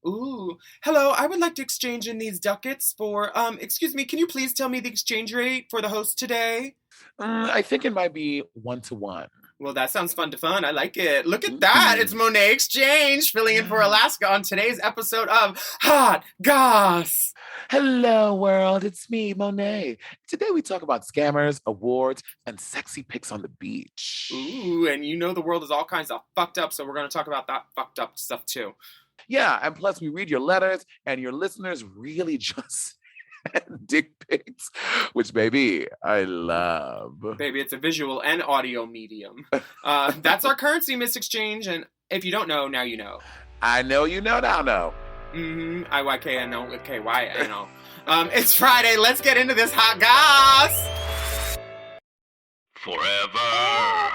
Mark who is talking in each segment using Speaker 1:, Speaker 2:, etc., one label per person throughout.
Speaker 1: Ooh. Hello, I would like to exchange in these ducats for, excuse me, can you please tell me the exchange rate for the host today?
Speaker 2: I think it might be 1 to 1.
Speaker 1: Well, that sounds fun to fun. I like it. Look at that. It's
Speaker 2: Mm.
Speaker 1: Monet Exchange filling in for Alaska on today's episode of Hot Goss.
Speaker 2: Hello, world. It's me, Monet. Today we talk about scammers, awards, and sexy pics on the beach.
Speaker 1: Ooh, and you know the world is all kinds of fucked up, so we're going to talk about that fucked up stuff too.
Speaker 2: Yeah, and plus we read your letters, and your listeners really just dick pics, which, baby, I love.
Speaker 1: Baby, it's a visual and audio medium. That's our currency, Miss Exchange, and if you don't know, now you know.
Speaker 2: I know you know now, no.
Speaker 1: IYKNO. It's Friday. Let's get into this hot goss.
Speaker 3: Forever.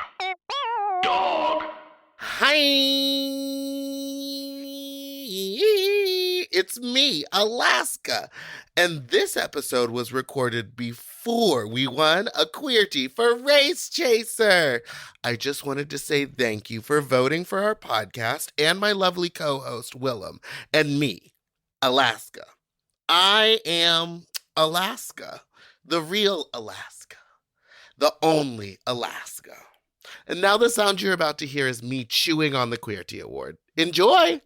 Speaker 3: Dog.
Speaker 4: Hi, it's me, Alaska. And this episode was recorded before we won a Queerty for Race Chaser. I just wanted to say thank you for voting for our podcast and my lovely co-host, Willam, and me, Alaska. I am Alaska, the real Alaska, the only Alaska. And now the sound you're about to hear is me chewing on the Queerty Award. Enjoy!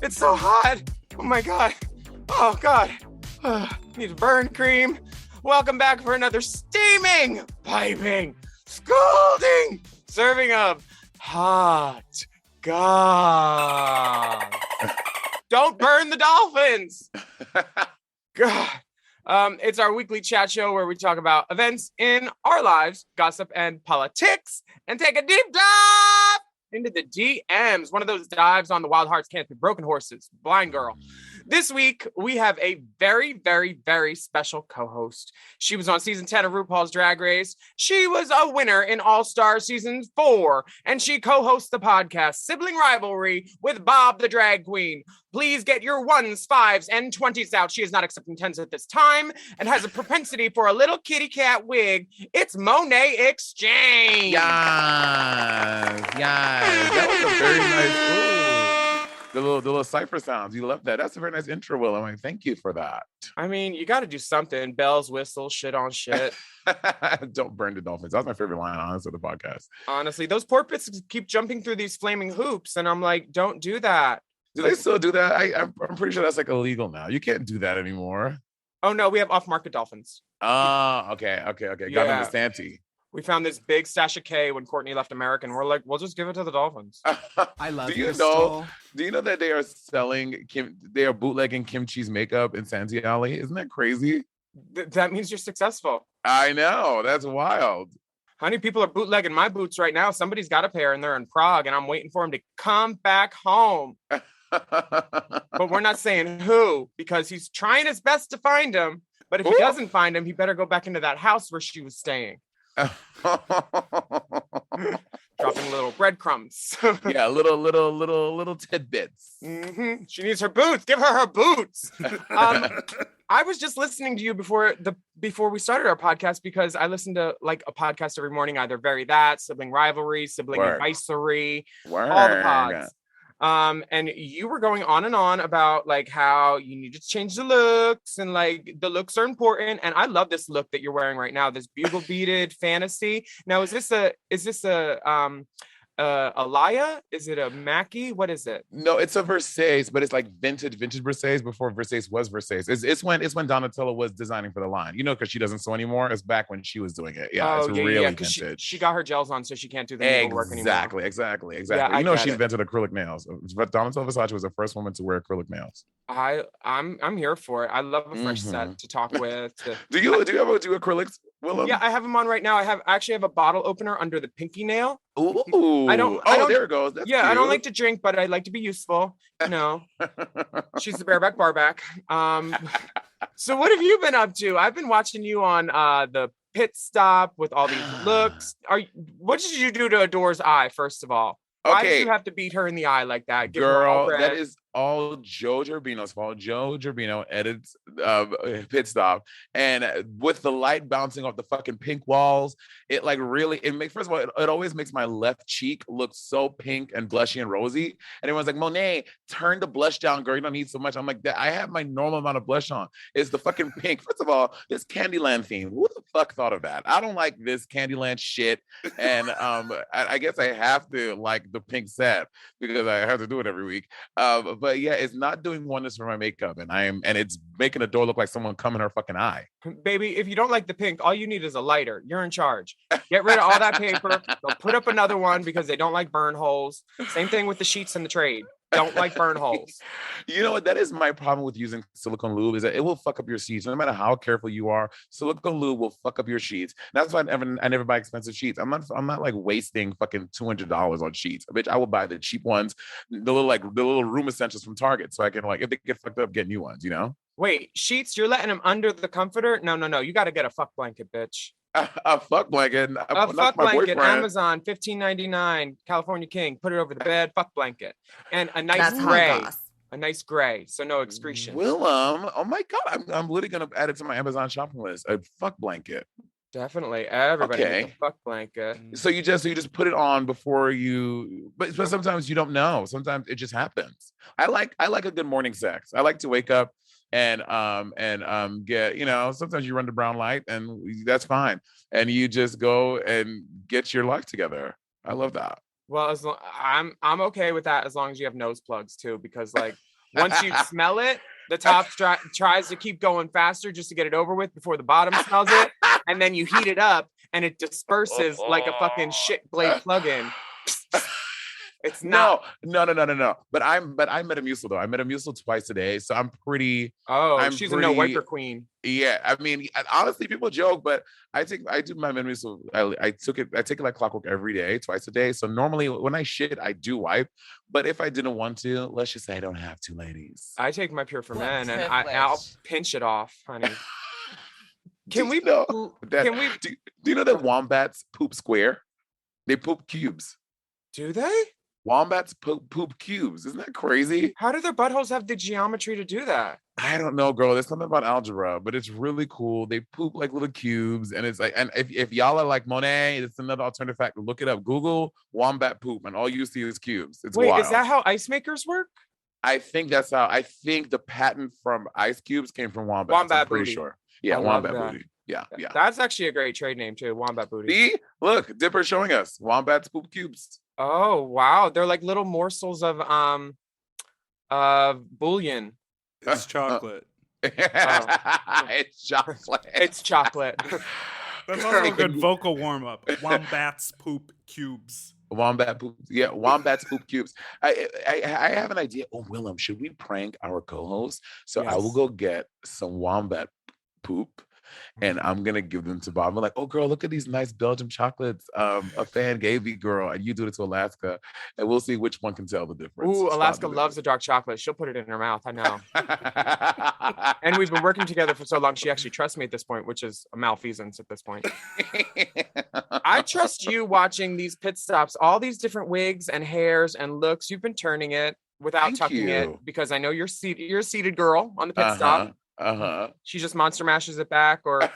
Speaker 1: It's so hot. Oh my God. Oh God. Need a burn cream. Welcome back for another steaming, piping, scalding serving of hot goss. Don't burn the dolphins. God. It's our weekly chat show where we talk about events in our lives, gossip and politics, and take a deep dive into the DMs. One of those dives on the Wild Hearts Can't Be Broken Horses, Blind Girl. This week, we have a very, very, very special co-host. She was on season 10 of RuPaul's Drag Race. She was a winner in All-Star season 4, and she co-hosts the podcast Sibling Rivalry with Bob the Drag Queen. Please get your 1s, 5s, and 20s out. She is not accepting 10s at this time and has a propensity for a little kitty cat wig. It's Monet Exchange.
Speaker 2: Yes. That was a very nice. Ooh. The little cipher sounds. You love that. That's a very nice intro, Will. I mean, thank you for that.
Speaker 1: I mean, you got to do something. Bells, whistles, shit on shit.
Speaker 2: Don't burn the dolphins. That was my favorite line, honestly, of the podcast.
Speaker 1: Honestly, those porpoises keep jumping through these flaming hoops, and I'm like, don't do that.
Speaker 2: Do they still do that? I'm pretty sure that's like illegal now. You can't do that anymore.
Speaker 1: Oh no, we have off-market dolphins.
Speaker 2: Oh, okay. Got them to Santee.
Speaker 1: We found this big stash of K when Courtney left America, and we're like, we'll just give it to the dolphins.
Speaker 5: I love.
Speaker 2: Do you know that they are selling they are bootlegging kimchi's makeup in Santee Alley? Isn't that crazy?
Speaker 1: That means you're successful.
Speaker 2: I know. That's wild.
Speaker 1: Honey, people are bootlegging my boots right now. Somebody's got a pair, and they're in Prague, and I'm waiting for them to come back home. But we're not saying who, because he's trying his best to find them. But if he doesn't find him, he better go back into that house where she was staying. Dropping little breadcrumbs.
Speaker 2: Yeah, little tidbits.
Speaker 1: Mm-hmm. She needs her boots. Give her boots. I was just listening to you before we started our podcast because I listen to like a podcast every morning, either Very That, Sibling Rivalry, Sibling Advisory, all the pods. And you were going on and on about like how you need to change the looks and like the looks are important. And I love this look that you're wearing right now, this bugle beaded fantasy. Now, is this a Alaya? Is it a Mackie? What is it?
Speaker 2: No, it's a Versace, but it's like vintage Versace before Versace was Versace. It's when Donatella was designing for the line, because she doesn't sew anymore. It's back when she was doing it. Yeah, it's really vintage.
Speaker 1: She got her gels on, so she can't do the needlework anymore.
Speaker 2: Exactly.
Speaker 1: Yeah,
Speaker 2: she invented acrylic nails. But Donatella Versace was the first woman to wear acrylic nails.
Speaker 1: I'm here for it. I love a fresh set to talk with.
Speaker 2: Do you ever do acrylics, Willam?
Speaker 1: Yeah, I have them on right now. I actually have a bottle opener under the pinky nail.
Speaker 2: Ooh.
Speaker 1: I don't.
Speaker 2: There it goes. That's cute.
Speaker 1: I don't like to drink, but I like to be useful. She's the bareback barback. So what have you been up to? I've been watching you on the pit stop with all these looks. What did you do to Adore's eye, first of all? Why did you have to beat her in the eye like that? Give her all
Speaker 2: Girl,
Speaker 1: red?
Speaker 2: that is all Joe Gerbino's fault. Joe Gerbino edits Pit Stop, and with the light bouncing off the fucking pink walls, it like really it makes first of all it always makes my left cheek look so pink and blushy and rosy. And everyone's like, Monet, turn the blush down, girl. You don't need so much. I'm like, I have my normal amount of blush on. It's the fucking pink. First of all, this Candyland theme. Who the fuck thought of that? I don't like this Candyland shit. And I guess I have to like the pink set because I have to do it every week. But yeah, it's not doing wonders for my makeup, and it's making the door look like someone come in her fucking eye.
Speaker 1: Baby, if you don't like the pink, all you need is a lighter. You're in charge. Get rid of all that paper. Go put up another one because they don't like burn holes. Same thing with the sheets in the trade. Don't like burn holes.
Speaker 2: You know what? That is my problem with using silicone lube, is that it will fuck up your sheets. No matter how careful you are, silicone lube will fuck up your sheets. That's why I never buy expensive sheets. I'm not like wasting fucking $200 on sheets. Bitch, I will buy the cheap ones, the little room essentials from Target, so I can like if they get fucked up, get new ones. You know?
Speaker 1: Wait, sheets? You're letting them under the comforter? No. You got to get a fuck blanket, bitch.
Speaker 2: A fuck blanket.
Speaker 1: A fuck blanket. Amazon, $15.99. California King. Put it over the bed. Fuck blanket. And a nice gray. A nice gray, so no excretion.
Speaker 2: Willam, oh my God, I'm literally gonna add it to my Amazon shopping list. A fuck blanket.
Speaker 1: Definitely, everybody needs a fuck blanket.
Speaker 2: So you just put it on before you, but sometimes you don't know. Sometimes it just happens. I like a good morning sex. I like to wake up and get, sometimes you run the brown light and that's fine, and you just go and get your life together. I love that.
Speaker 1: Well, I'm okay with that as long as you have nose plugs too, because like once you smell it, the top tries to keep going faster just to get it over with before the bottom smells it, and then you heat it up and it disperses like a fucking shit blade plug-in. It's not.
Speaker 2: No. But I'm Metamucil though. I Metamucil twice a day, so I'm pretty.
Speaker 1: Oh, she's a no wiper queen.
Speaker 2: Yeah, I mean, honestly, people joke, but I do my Metamucil. I take it like clockwork every day, twice a day. So normally when I shit, I do wipe. But if I didn't want to, let's just say I don't have to, ladies.
Speaker 1: I take my Pure for Men, and I'll pinch it off, honey.
Speaker 2: Do you know that wombats poop square? They poop cubes.
Speaker 1: Do they?
Speaker 2: Wombats poop cubes. Isn't that crazy?
Speaker 1: How do their buttholes have the geometry to do that?
Speaker 2: I don't know, girl. There's something about algebra, but it's really cool. They poop like little cubes, and it's like, and if y'all are like Monet, it's another alternative fact. Look it up. Google wombat poop, and all you see is cubes. It's wild.
Speaker 1: Is that how ice makers work?
Speaker 2: I think that's how. I think the patent from ice cubes came from wombats.
Speaker 1: Wombat
Speaker 2: I'm pretty
Speaker 1: booty.
Speaker 2: Sure. Yeah, wombat booty. Yeah.
Speaker 1: That's actually a great trade name too. Wombat booty.
Speaker 2: See, look, Dipper showing us wombats poop cubes.
Speaker 1: Oh wow, they're like little morsels of bouillon.
Speaker 5: It's chocolate.
Speaker 2: It's chocolate.
Speaker 1: It's chocolate.
Speaker 5: That's also a good vocal warm up. Wombats poop cubes.
Speaker 2: Wombat poop. Yeah, wombats poop cubes. I have an idea. Oh, Willam, should we prank our co-host? So yes. I will go get some wombat poop, and I'm gonna give them to Bob. I'm like, oh girl, look at these nice Belgian chocolates. A fan gave me, girl, and you do it to Alaska, and we'll see which one can tell the difference.
Speaker 1: Ooh, Alaska loves the dark chocolate. She'll put it in her mouth. I know. And we've been working together for so long. She actually trusts me at this point, which is a malfeasance at this point. I trust you watching these pit stops, all these different wigs and hairs and looks. You've been turning it without tucking it because I know you're seated. You're a seated girl on the pit stop. She just monster mashes it back, or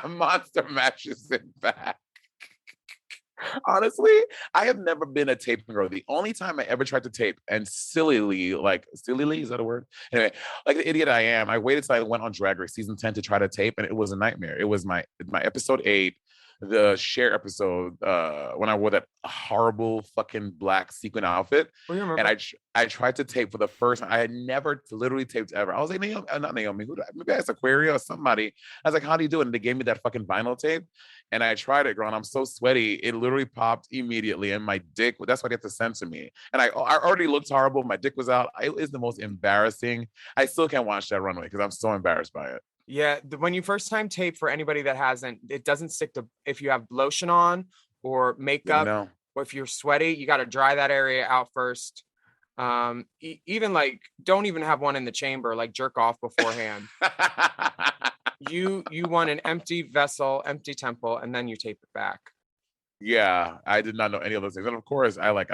Speaker 2: monster mashes it back. Honestly, I have never been a taping girl. The only time I ever tried to tape, and sillily, is that a word? Anyway, like the idiot I am, I waited till I went on Drag Race season 10 to try to tape, and it was a nightmare. It was my episode 8, the Cher episode, when I wore that horrible fucking black sequin outfit. And I tried to tape for the first time. I had never literally taped ever. I was like, not Naomi, maybe I asked Aquaria or somebody. I was like, how do you do it? And they gave me that fucking vinyl tape. And I tried it, girl, and I'm so sweaty. It literally popped immediately. And my dick, that's why they have to censor me. And I already looked horrible. My dick was out. It was the most embarrassing. I still can't watch that runway because I'm so embarrassed by it.
Speaker 1: Yeah, when you first time tape, for anybody that hasn't, it doesn't stick to, if you have lotion on or makeup, or if you're sweaty, you got to dry that area out first. Even like, don't even have one in the chamber, like jerk off beforehand. You want an empty vessel, empty temple, and then you tape it back.
Speaker 2: Yeah, I did not know any of those things. And of course, I like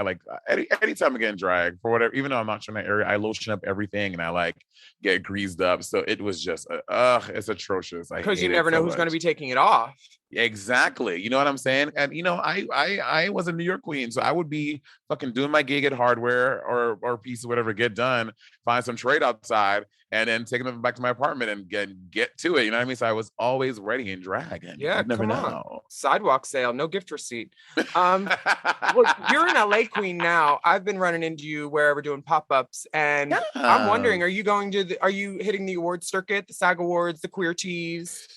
Speaker 2: anytime I get in drag for whatever, even though I'm not from that area, I lotion up everything and I like get greased up. So it was just, it's atrocious.
Speaker 1: Because you never know who's going to be taking it off.
Speaker 2: Exactly. You know what I'm saying? And I was a New York queen, so I would be fucking doing my gig at Hardware or piece of whatever, get done, find some trade outside, and then taking them back to my apartment and get to it. You know what I mean? So I was always ready in drag. And
Speaker 1: yeah,
Speaker 2: you never
Speaker 1: come
Speaker 2: know.
Speaker 1: on. Sidewalk sale, no gift receipt. Look, you're an LA queen now. I've been running into you wherever doing pop-ups, and
Speaker 2: Yeah.
Speaker 1: I'm wondering, are you hitting the awards circuit, the SAG Awards, the Queer Teas?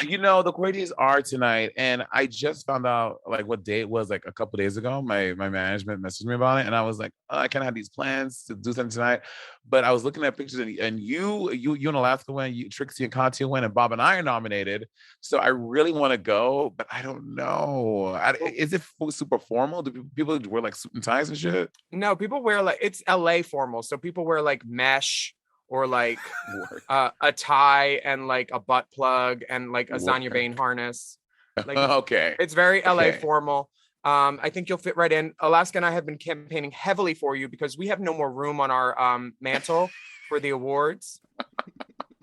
Speaker 2: The queerties are tonight, and I just found out like what day it was like a couple days ago. My management messaged me about it, and I was like, I kind of had these plans to do something tonight, but I was looking at pictures, and you and Alaska went, Trixie and Katya went, and Bob and I are nominated. So I really want to go, but I don't know. Is it super formal? Do people wear like suit and ties and shit?
Speaker 1: No, people wear like, it's LA formal, so people wear like mesh. Or like a tie and like a butt plug and like a Zanya Bane harness. Like,
Speaker 2: okay.
Speaker 1: It's very LA formal. I think you'll fit right in. Alaska and I have been campaigning heavily for you because we have no more room on our mantle for the awards.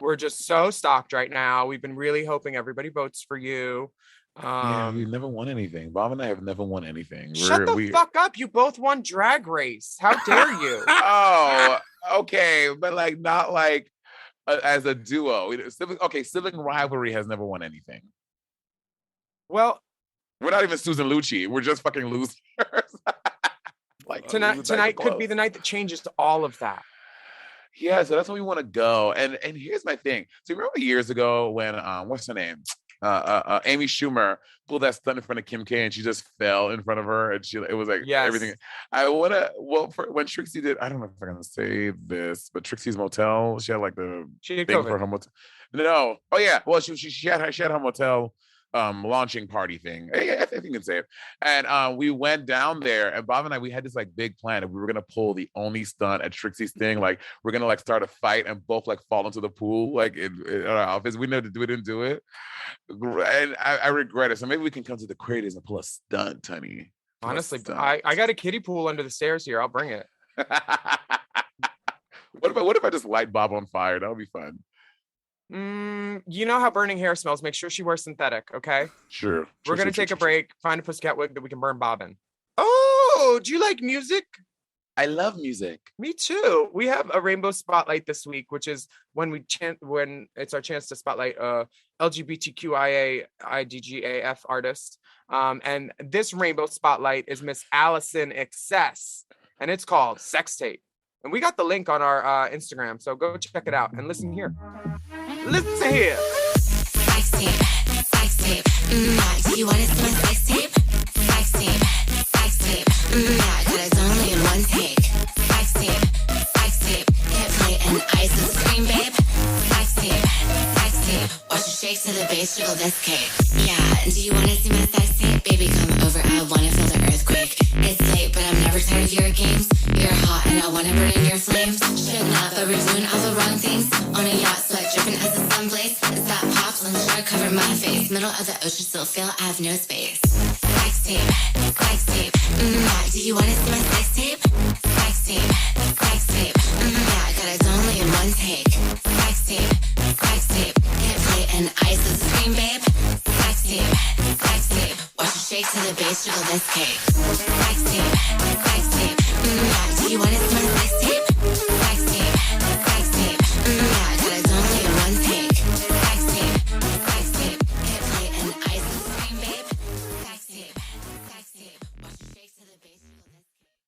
Speaker 1: We're just so stocked right now. We've been really hoping everybody votes for you.
Speaker 2: Yeah, we've never won anything. Bob and I have never won anything.
Speaker 1: Shut the fuck up. You both won Drag Race. How dare you?
Speaker 2: Oh, okay. But like, not like as a duo. Sibling rivalry has never won anything.
Speaker 1: Well,
Speaker 2: we're not even Susan Lucci. We're just fucking losers.
Speaker 1: Like tonight could be the night that changes to all of that.
Speaker 2: Yeah, so that's where we want to go. And here's my thing. So remember years ago when what's her name? Amy Schumer pulled that stunt in front of Kim K and she just fell in front of her and it was like everything. When Trixie did, I don't know if I'm gonna say this, but Trixie's motel, she had like the thing for her motel. No, oh yeah, well she had her motel launching party thing. I think you can say it. And we went down there, and Bob and I, we had this like big plan, and we were gonna pull the only stunt at Trixie's thing. Like we're gonna like start a fight and both like fall into the pool like in our office. We didn't do it, and I regret it. So maybe we can come to the creators and pull a stunt, honey.
Speaker 1: Honestly, I got a kiddie pool under the stairs here. I'll bring it.
Speaker 2: What if I just light Bob on fire? That would be fun.
Speaker 1: You know how burning hair smells. Make sure she wears synthetic, okay?
Speaker 2: Sure.
Speaker 1: We're gonna take a break, find a pussycat wig that we can burn Bob in. Oh, do you like music?
Speaker 2: I love music.
Speaker 1: Me too. We have a rainbow spotlight this week, which is when it's our chance to spotlight LGBTQIA IDGAF artist. And this rainbow spotlight is Miss Allison Excess, and it's called Sex Tape. And we got the link on our Instagram, so go check it out and listen here. Listen here.
Speaker 6: Sex tape, sex tape. Do you want to see my sex tape? Sex tape, sex tape. Yeah, got it only in one take. Sex tape, sex tape. Hit play and ice and scream, babe. Sex tape, sex tape. Watch you shake to the bass, jiggle this cake. Yeah, do you want to see my sex tape? Baby, come over, I want to feel the earthquake. It's late, but I'm never tired of your games. You're hot and I want to burn in your flames. Should not, but we're doing all the wrong things. On a yacht, sweat dripping as the sun blazes. It's that pops on the shore, cover my face. Middle of the ocean, still feel I have no space. Sex tape, sex tape. Do you want to see my sex tape? Sex tape, sex tape. Yeah, got it only in one take. Sex tape, sex tape. Hit play and ice is scream, babe. Sex tape, sex tape. Watch you shake to the bass, jiggle this cake. Sex tape, sex tape. Yeah, do you want to see my sex tape? Sex tape, sex tape. Yeah, got it only in one take. Sex tape, sex tape. Hit play and ice is scream, babe. Sex tape, sex tape. Watch you shake to the bass, jiggle this cake.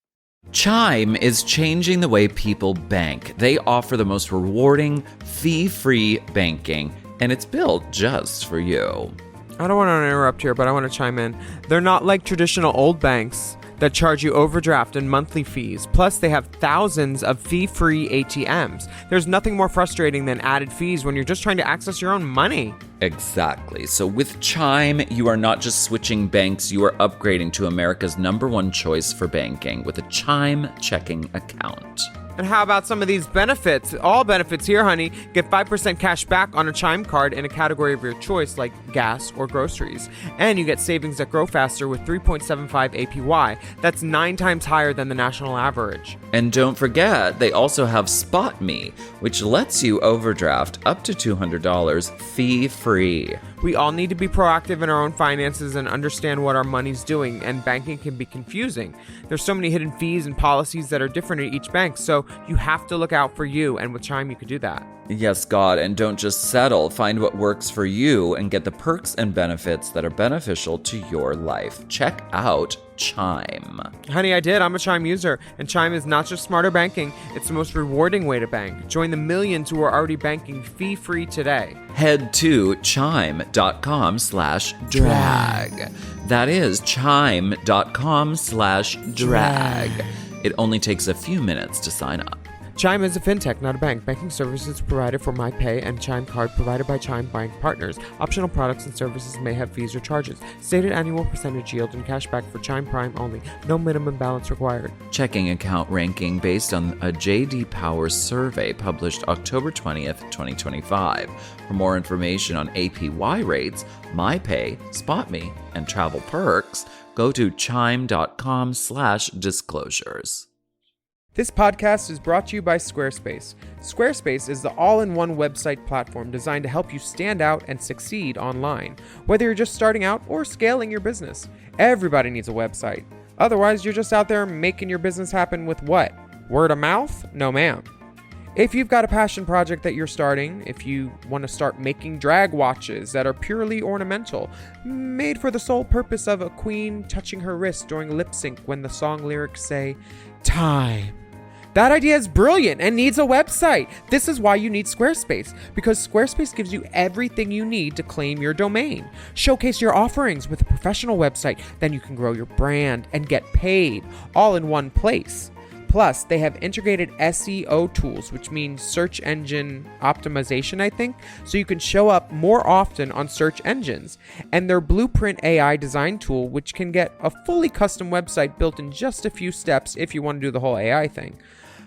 Speaker 7: Chime is changing the way people bank. They offer the most rewarding, fee-free banking, and it's built just for you.
Speaker 1: I don't want to interrupt here, but I want to chime in. They're not like traditional old banks that charge you overdraft and monthly fees. Plus, they have thousands of fee-free ATMs. There's nothing more frustrating than added fees when you're just trying to access your own money.
Speaker 7: Exactly. So with Chime, you are not just switching banks, you are upgrading to America's #1 choice for banking with a Chime checking account.
Speaker 1: And how about some of these benefits? All benefits here, honey. Get 5% cash back on a Chime card in a category of your choice, like gas or groceries. And you get savings that grow faster with 3.75 APY. That's 9 times higher than the national average.
Speaker 7: And don't forget, they also have Spot Me, which lets you overdraft up to $200 fee-free.
Speaker 1: We all need to be proactive in our own finances and understand what our money's doing, and banking can be confusing. There's so many hidden fees and policies that are different at each bank, so you have to look out for you, and with Chime you could do that.
Speaker 7: Yes, God, and don't just settle. Find what works for you and get the perks and benefits that are beneficial to your life. Check out Chime.
Speaker 1: Honey, I did. I'm a Chime user, and Chime is not just smarter banking, it's the most rewarding way to bank. Join the millions who are already banking fee-free today.
Speaker 7: Head to chime.com/drag. That is chime.com/drag. It only takes a few minutes to sign up.
Speaker 1: Chime is a fintech, not a bank. Banking services provided for MyPay and Chime Card provided by Chime Bank partners. Optional products and services may have fees or charges. Stated annual percentage yield and cashback for Chime Prime only. No minimum balance required.
Speaker 7: Checking account ranking based on a J.D. Power survey published October 20th, 2025. For more information on APY rates, MyPay, SpotMe, and travel perks, go to chime.com/disclosures.
Speaker 1: This podcast is brought to you by Squarespace. Squarespace is the all-in-one website platform designed to help you stand out and succeed online. Whether you're just starting out or scaling your business, everybody needs a website. Otherwise, you're just out there making your business happen with what? Word of mouth? No, ma'am. If you've got a passion project that you're starting, if you want to start making drag watches that are purely ornamental, made for the sole purpose of a queen touching her wrist during lip sync when the song lyrics say, time. That idea is brilliant and needs a website. This is why you need Squarespace, because Squarespace gives you everything you need to claim your domain. Showcase your offerings with a professional website, then you can grow your brand and get paid all in one place. Plus, they have integrated SEO tools, which means search engine optimization, I think, so you can show up more often on search engines. And their Blueprint AI design tool, which can get a fully custom website built in just a few steps if you want to do the whole AI thing.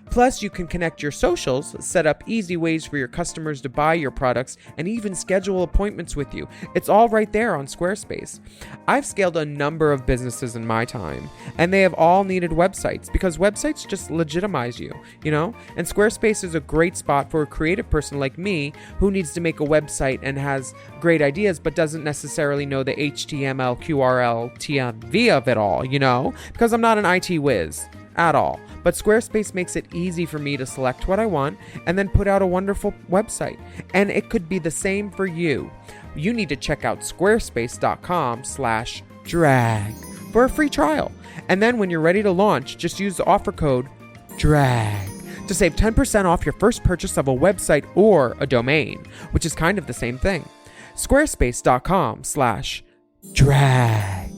Speaker 1: Plus, you can connect your socials, set up easy ways for your customers to buy your products, and even schedule appointments with you. It's all right there on Squarespace. I've scaled a number of businesses in my time, and they have all needed websites because websites just legitimize you, you know? And Squarespace is a great spot for a creative person like me who needs to make a website and has great ideas but doesn't necessarily know the HTML, QRL, TMV of it all, you know? Because I'm not an IT whiz at all. But Squarespace makes it easy for me to select what I want and then put out a wonderful website. And it could be the same for you. You need to check out squarespace.com/drag for a free trial. And then when you're ready to launch, just use the offer code DRAG to save 10% off your first purchase of a website or a domain, which is kind of the same thing. Squarespace.com/drag.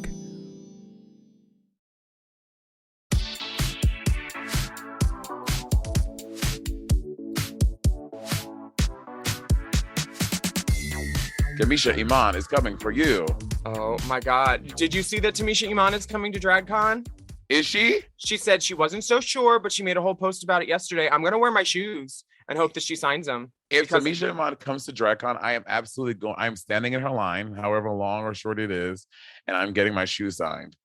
Speaker 2: Tamisha Iman is coming for you.
Speaker 1: Oh my God. Did you see that Tamisha Iman is coming to DragCon?
Speaker 2: Is she?
Speaker 1: She said she wasn't so sure, but she made a whole post about it yesterday. I'm going to wear my shoes and hope that she signs them.
Speaker 2: If Tamisha Iman comes to DragCon, I am absolutely going. I'm standing in her line, however long or short it is, and I'm getting my shoes signed.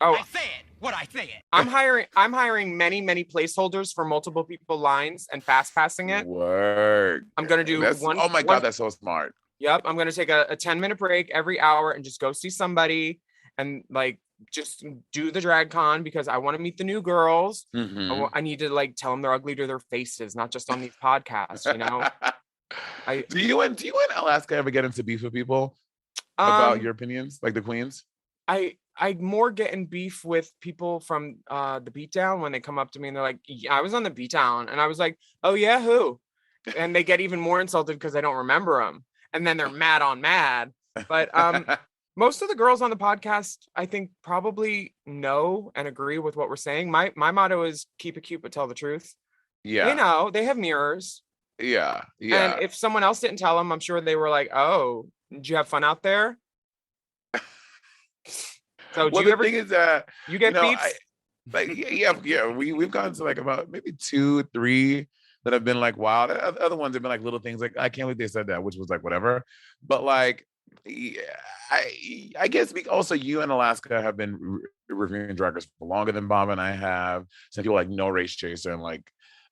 Speaker 1: Oh,
Speaker 3: I said what I said.
Speaker 1: I'm hiring many placeholders for multiple people lines and fast passing it.
Speaker 2: Word.
Speaker 1: I'm going to do one.
Speaker 2: Oh my God, that's so smart.
Speaker 1: Yep. I'm going to take a 10-minute break every hour and just go see somebody and like just do the drag con because I want to meet the new girls.
Speaker 2: Mm-hmm.
Speaker 1: I need to like tell them they're ugly to their faces, not just on these podcasts, you know?
Speaker 2: Do you and Alaska ever get into beef with people about your opinions, like the queens?
Speaker 1: I more get in beef with people from the beatdown when they come up to me and they're like, yeah, I was on the beatdown. And I was like, oh yeah, who? And they get even more insulted because I don't remember them. And then they're mad on mad. But most of the girls on the podcast, I think, probably know and agree with what we're saying. My motto is keep it cute, but tell the truth.
Speaker 2: Yeah.
Speaker 1: They know. They have mirrors.
Speaker 2: Yeah.
Speaker 1: And if someone else didn't tell them, I'm sure they were like, oh, did you have fun out there? So do you ever,
Speaker 2: thing is that,
Speaker 1: you get beefs?
Speaker 2: Like, yeah. We've gone to like about maybe 2, 3 that have been like wild. Other ones have been like little things like I can't believe they said that, which was like whatever. But like, yeah, I guess also you and Alaska have been reviewing Drag Race for longer than Bob and I have. Some people like no Race Chaser and like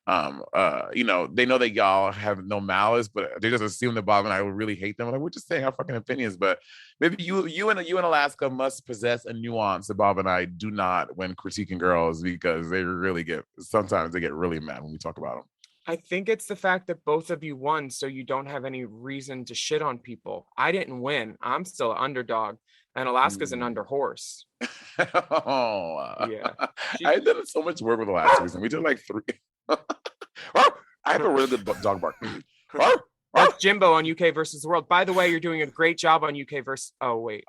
Speaker 2: they know that y'all have no malice, but they just assume that Bob and I really hate them. Like, we're just saying our fucking opinions, but maybe you and Alaska must possess a nuance that Bob and I do not when critiquing girls, because sometimes they get really mad when we talk about them.
Speaker 1: I think it's the fact that both of you won, so you don't have any reason to shit on people. I didn't win. I'm still an underdog, and Alaska's an under horse.
Speaker 2: Yeah. I did so much work with the last season. We did like 3. I have a really good dog bark.
Speaker 1: That's Jimbo on UK versus the World. By the way, you're doing a great job on UK versus. Oh wait.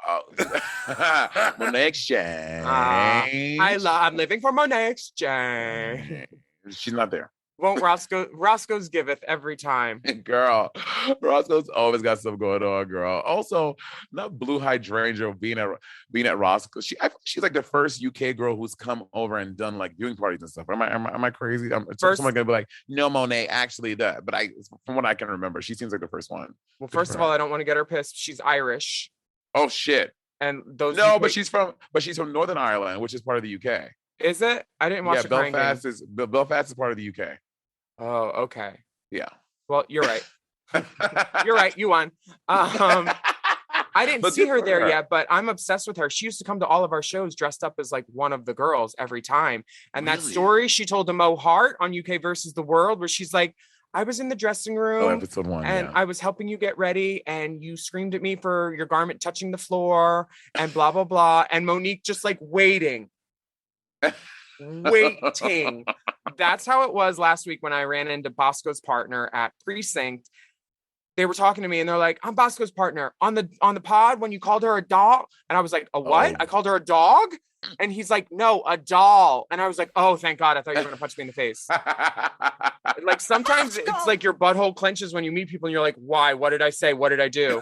Speaker 2: Monet Exchange.
Speaker 1: I'm living for Monet Exchange.
Speaker 2: She's not there.
Speaker 1: Won't Roscoe's giveth every time.
Speaker 2: Girl, Roscoe's always got something going on, girl. Also, not Blue Hydrangea being at Roscoe. She's like the first UK girl who's come over and done like viewing parties and stuff. Am I crazy? Someone gonna be like, no, Monet, actually that. But from what I can remember, she seems like the first one.
Speaker 1: Well, first of all, I don't want to get her pissed. She's Irish.
Speaker 2: Oh shit.
Speaker 1: And those
Speaker 2: but she's from Northern Ireland, which is part of the UK.
Speaker 1: Is it? I didn't watch the
Speaker 2: Belfast is part of the UK.
Speaker 1: Oh, okay.
Speaker 2: Yeah.
Speaker 1: Well, you're right. You're right. You won. I didn't see her there yet, but I'm obsessed with her. She used to come to all of our shows dressed up as like one of the girls every time. And that story she told to Mo Hart on UK versus the World, where she's like, I was in the dressing room
Speaker 2: episode 1,
Speaker 1: and I was helping you get ready and you screamed at me for your garment touching the floor and blah, blah, blah. And Monique just like waiting. That's how it was last week when I ran into Bosco's partner at Precinct. They were talking to me and they're like, I'm Bosco's partner on the pod when you called her a dog. And I was like, a what? I called her a dog? And he's like, no, a doll. And I was like, oh, thank God. I thought you were going to punch me in the face. Like sometimes it's like your butthole clenches when you meet people and you're like, why? What did I say? What did I do?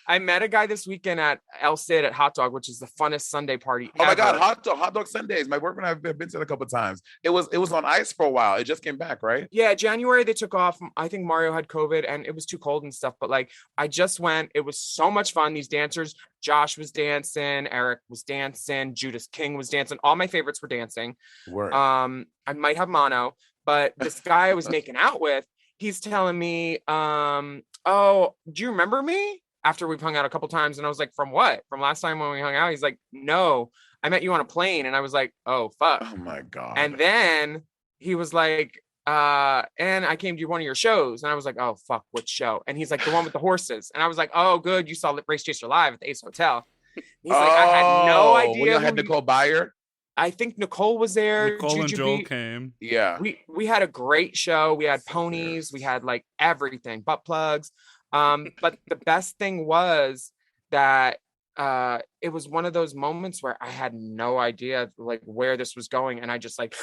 Speaker 1: I met a guy this weekend at El Cid at Hot Dog, which is the funnest Sunday party ever.
Speaker 2: Oh my God, Hot Dog Sundays. My boyfriend and I have been to it a couple of times. It was on ice for a while. It just came back, right?
Speaker 1: Yeah, January they took off. I think Mario had COVID and it was too cold and stuff. But like, I just went. It was so much fun. These dancers, Josh was dancing, Eric was dancing, Judas King was dancing. All my favorites were dancing.
Speaker 2: Word.
Speaker 1: I might have mono, but this guy I was making out with, he's telling me, oh, do you remember me? After we've hung out a couple times. And I was like, from what? From last time when we hung out? He's like, no, I met you on a plane. And I was like, oh, fuck.
Speaker 2: Oh my God.
Speaker 1: And then he was like, and I came to one of your shows. And I was like, oh, fuck, what show? And he's like, the one with the horses. And I was like, oh, good. You saw Race Chaser live at the Ace Hotel. He's like, I had no idea.
Speaker 2: When you had Nicole Byer?
Speaker 1: I think Nicole was there.
Speaker 5: Nicole and Joel came.
Speaker 2: Yeah.
Speaker 1: We had a great show. We had ponies. We had like everything, butt plugs. But the best thing was that it was one of those moments where I had no idea like where this was going. And I just like,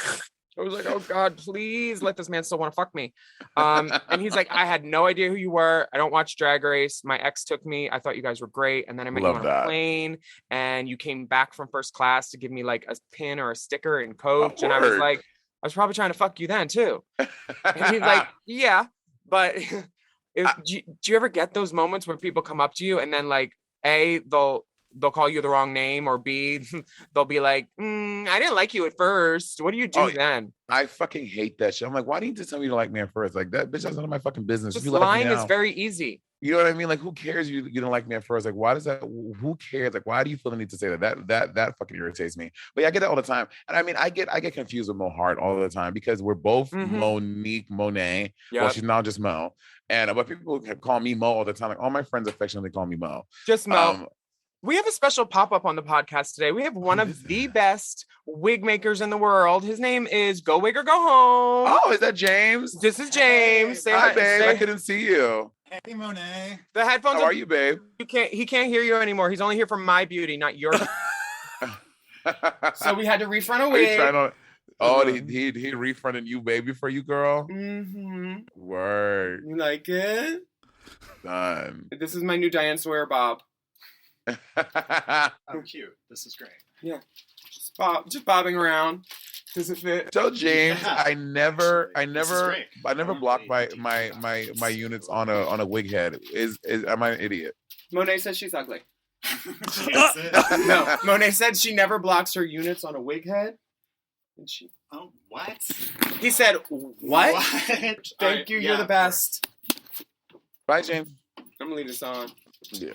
Speaker 1: I was like, oh God, please let this man still want to fuck me. And he's like, I had no idea who you were. I don't watch Drag Race. My ex took me. I thought you guys were great. And then I met you on a plane and you came back from first class to give me like a pin or a sticker and coach. And I was like, I was probably trying to fuck you then too. And he's like, yeah, but do you ever get those moments where people come up to you and then like A, they'll call you the wrong name, or B, they'll be like, I didn't like you at first. What do you do then?
Speaker 2: I fucking hate that shit. I'm like, why didn't you tell me you like me at first? Like that bitch, that's none of my fucking business.
Speaker 1: Just lying is very easy.
Speaker 2: You know what I mean? Like, who cares you don't like me at first? Like, why does that? Who cares? Like, why do you feel the need to say that? That fucking irritates me. But yeah, I get that all the time. And I mean, I get confused with Mo Hart all the time because we're both Monique Monet. Yep. Well, she's now just Mo. And but people call me Mo all the time. Like all my friends affectionately call me Mo.
Speaker 1: Just Mo. We have a special pop-up on the podcast today. We have one of the best wig makers in the world. His name is Go Wig or Go Home.
Speaker 2: Oh, is that James?
Speaker 1: This is James.
Speaker 2: Say hi, babe. I couldn't see you.
Speaker 3: Hey, Monet.
Speaker 1: The headphones.
Speaker 2: How are you, babe?
Speaker 1: He can't hear you anymore. He's only here for my beauty, not yours. So we had to refront a wig.
Speaker 2: He refronted you, baby, for you, girl.
Speaker 1: Mm-hmm.
Speaker 2: Word.
Speaker 1: You like it?
Speaker 2: Done.
Speaker 1: This is my new Diane Sawyer bob.
Speaker 3: Oh, cute. This is great.
Speaker 1: Yeah. Just just bobbing around. Does it fit?
Speaker 2: Tell James
Speaker 8: Yeah.
Speaker 2: I never
Speaker 8: great.
Speaker 2: block my units on a wig head. Is am I an idiot?
Speaker 1: Monet says she's ugly.
Speaker 8: That's it.
Speaker 1: No, Monet said she never blocks her units on a wig head. And she.
Speaker 8: Oh, what?
Speaker 1: He said, "What? Thank you. You're the best."
Speaker 2: Bye, James.
Speaker 1: I'm gonna leave this on.
Speaker 2: Yeah.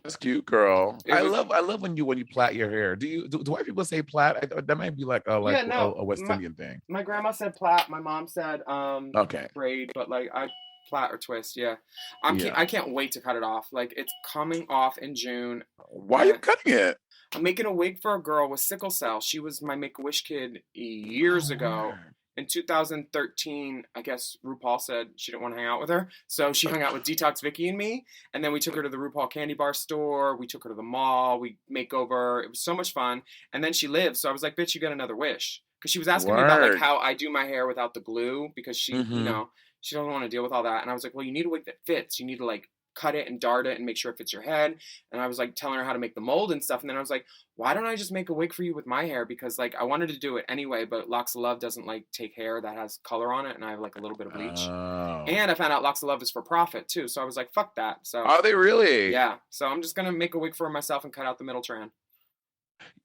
Speaker 2: That's cute, girl. I love when you plait your hair. Do white people say plait? That might be like a West Indian thing.
Speaker 1: My grandma said plait. My mom said
Speaker 2: Okay.
Speaker 1: braid, but like I plait or twist. Yeah, I can't wait to cut it off. Like it's coming off in June.
Speaker 2: Why are you cutting it?
Speaker 1: I'm making a wig for a girl with sickle cell. She was my Make-A-Wish kid years ago. In 2013, I guess RuPaul said she didn't want to hang out with her. So she hung out with Detox Vicky and me. And then we took her to the RuPaul candy bar store. We took her to the mall. We makeover. It was so much fun. And then she lived. So I was like, bitch, you get another wish. Because she was asking me about like how I do my hair without the glue. Because she, you know, she doesn't want to deal with all that. And I was like, well, you need a wig that fits. You need to like cut it and dart it and make sure it fits your head. And I was like telling her how to make the mold and stuff. And then I was like, why don't I just make a wig for you with my hair? Because like I wanted to do it anyway, but Locks of Love doesn't like take hair that has color on it. And I have like a little bit of bleach.
Speaker 2: Oh.
Speaker 1: And I found out Locks of Love is for profit too. So I was like, fuck that. So
Speaker 2: Are they really?
Speaker 1: yeah. So I'm just going to make a wig for myself and cut out the middle trend.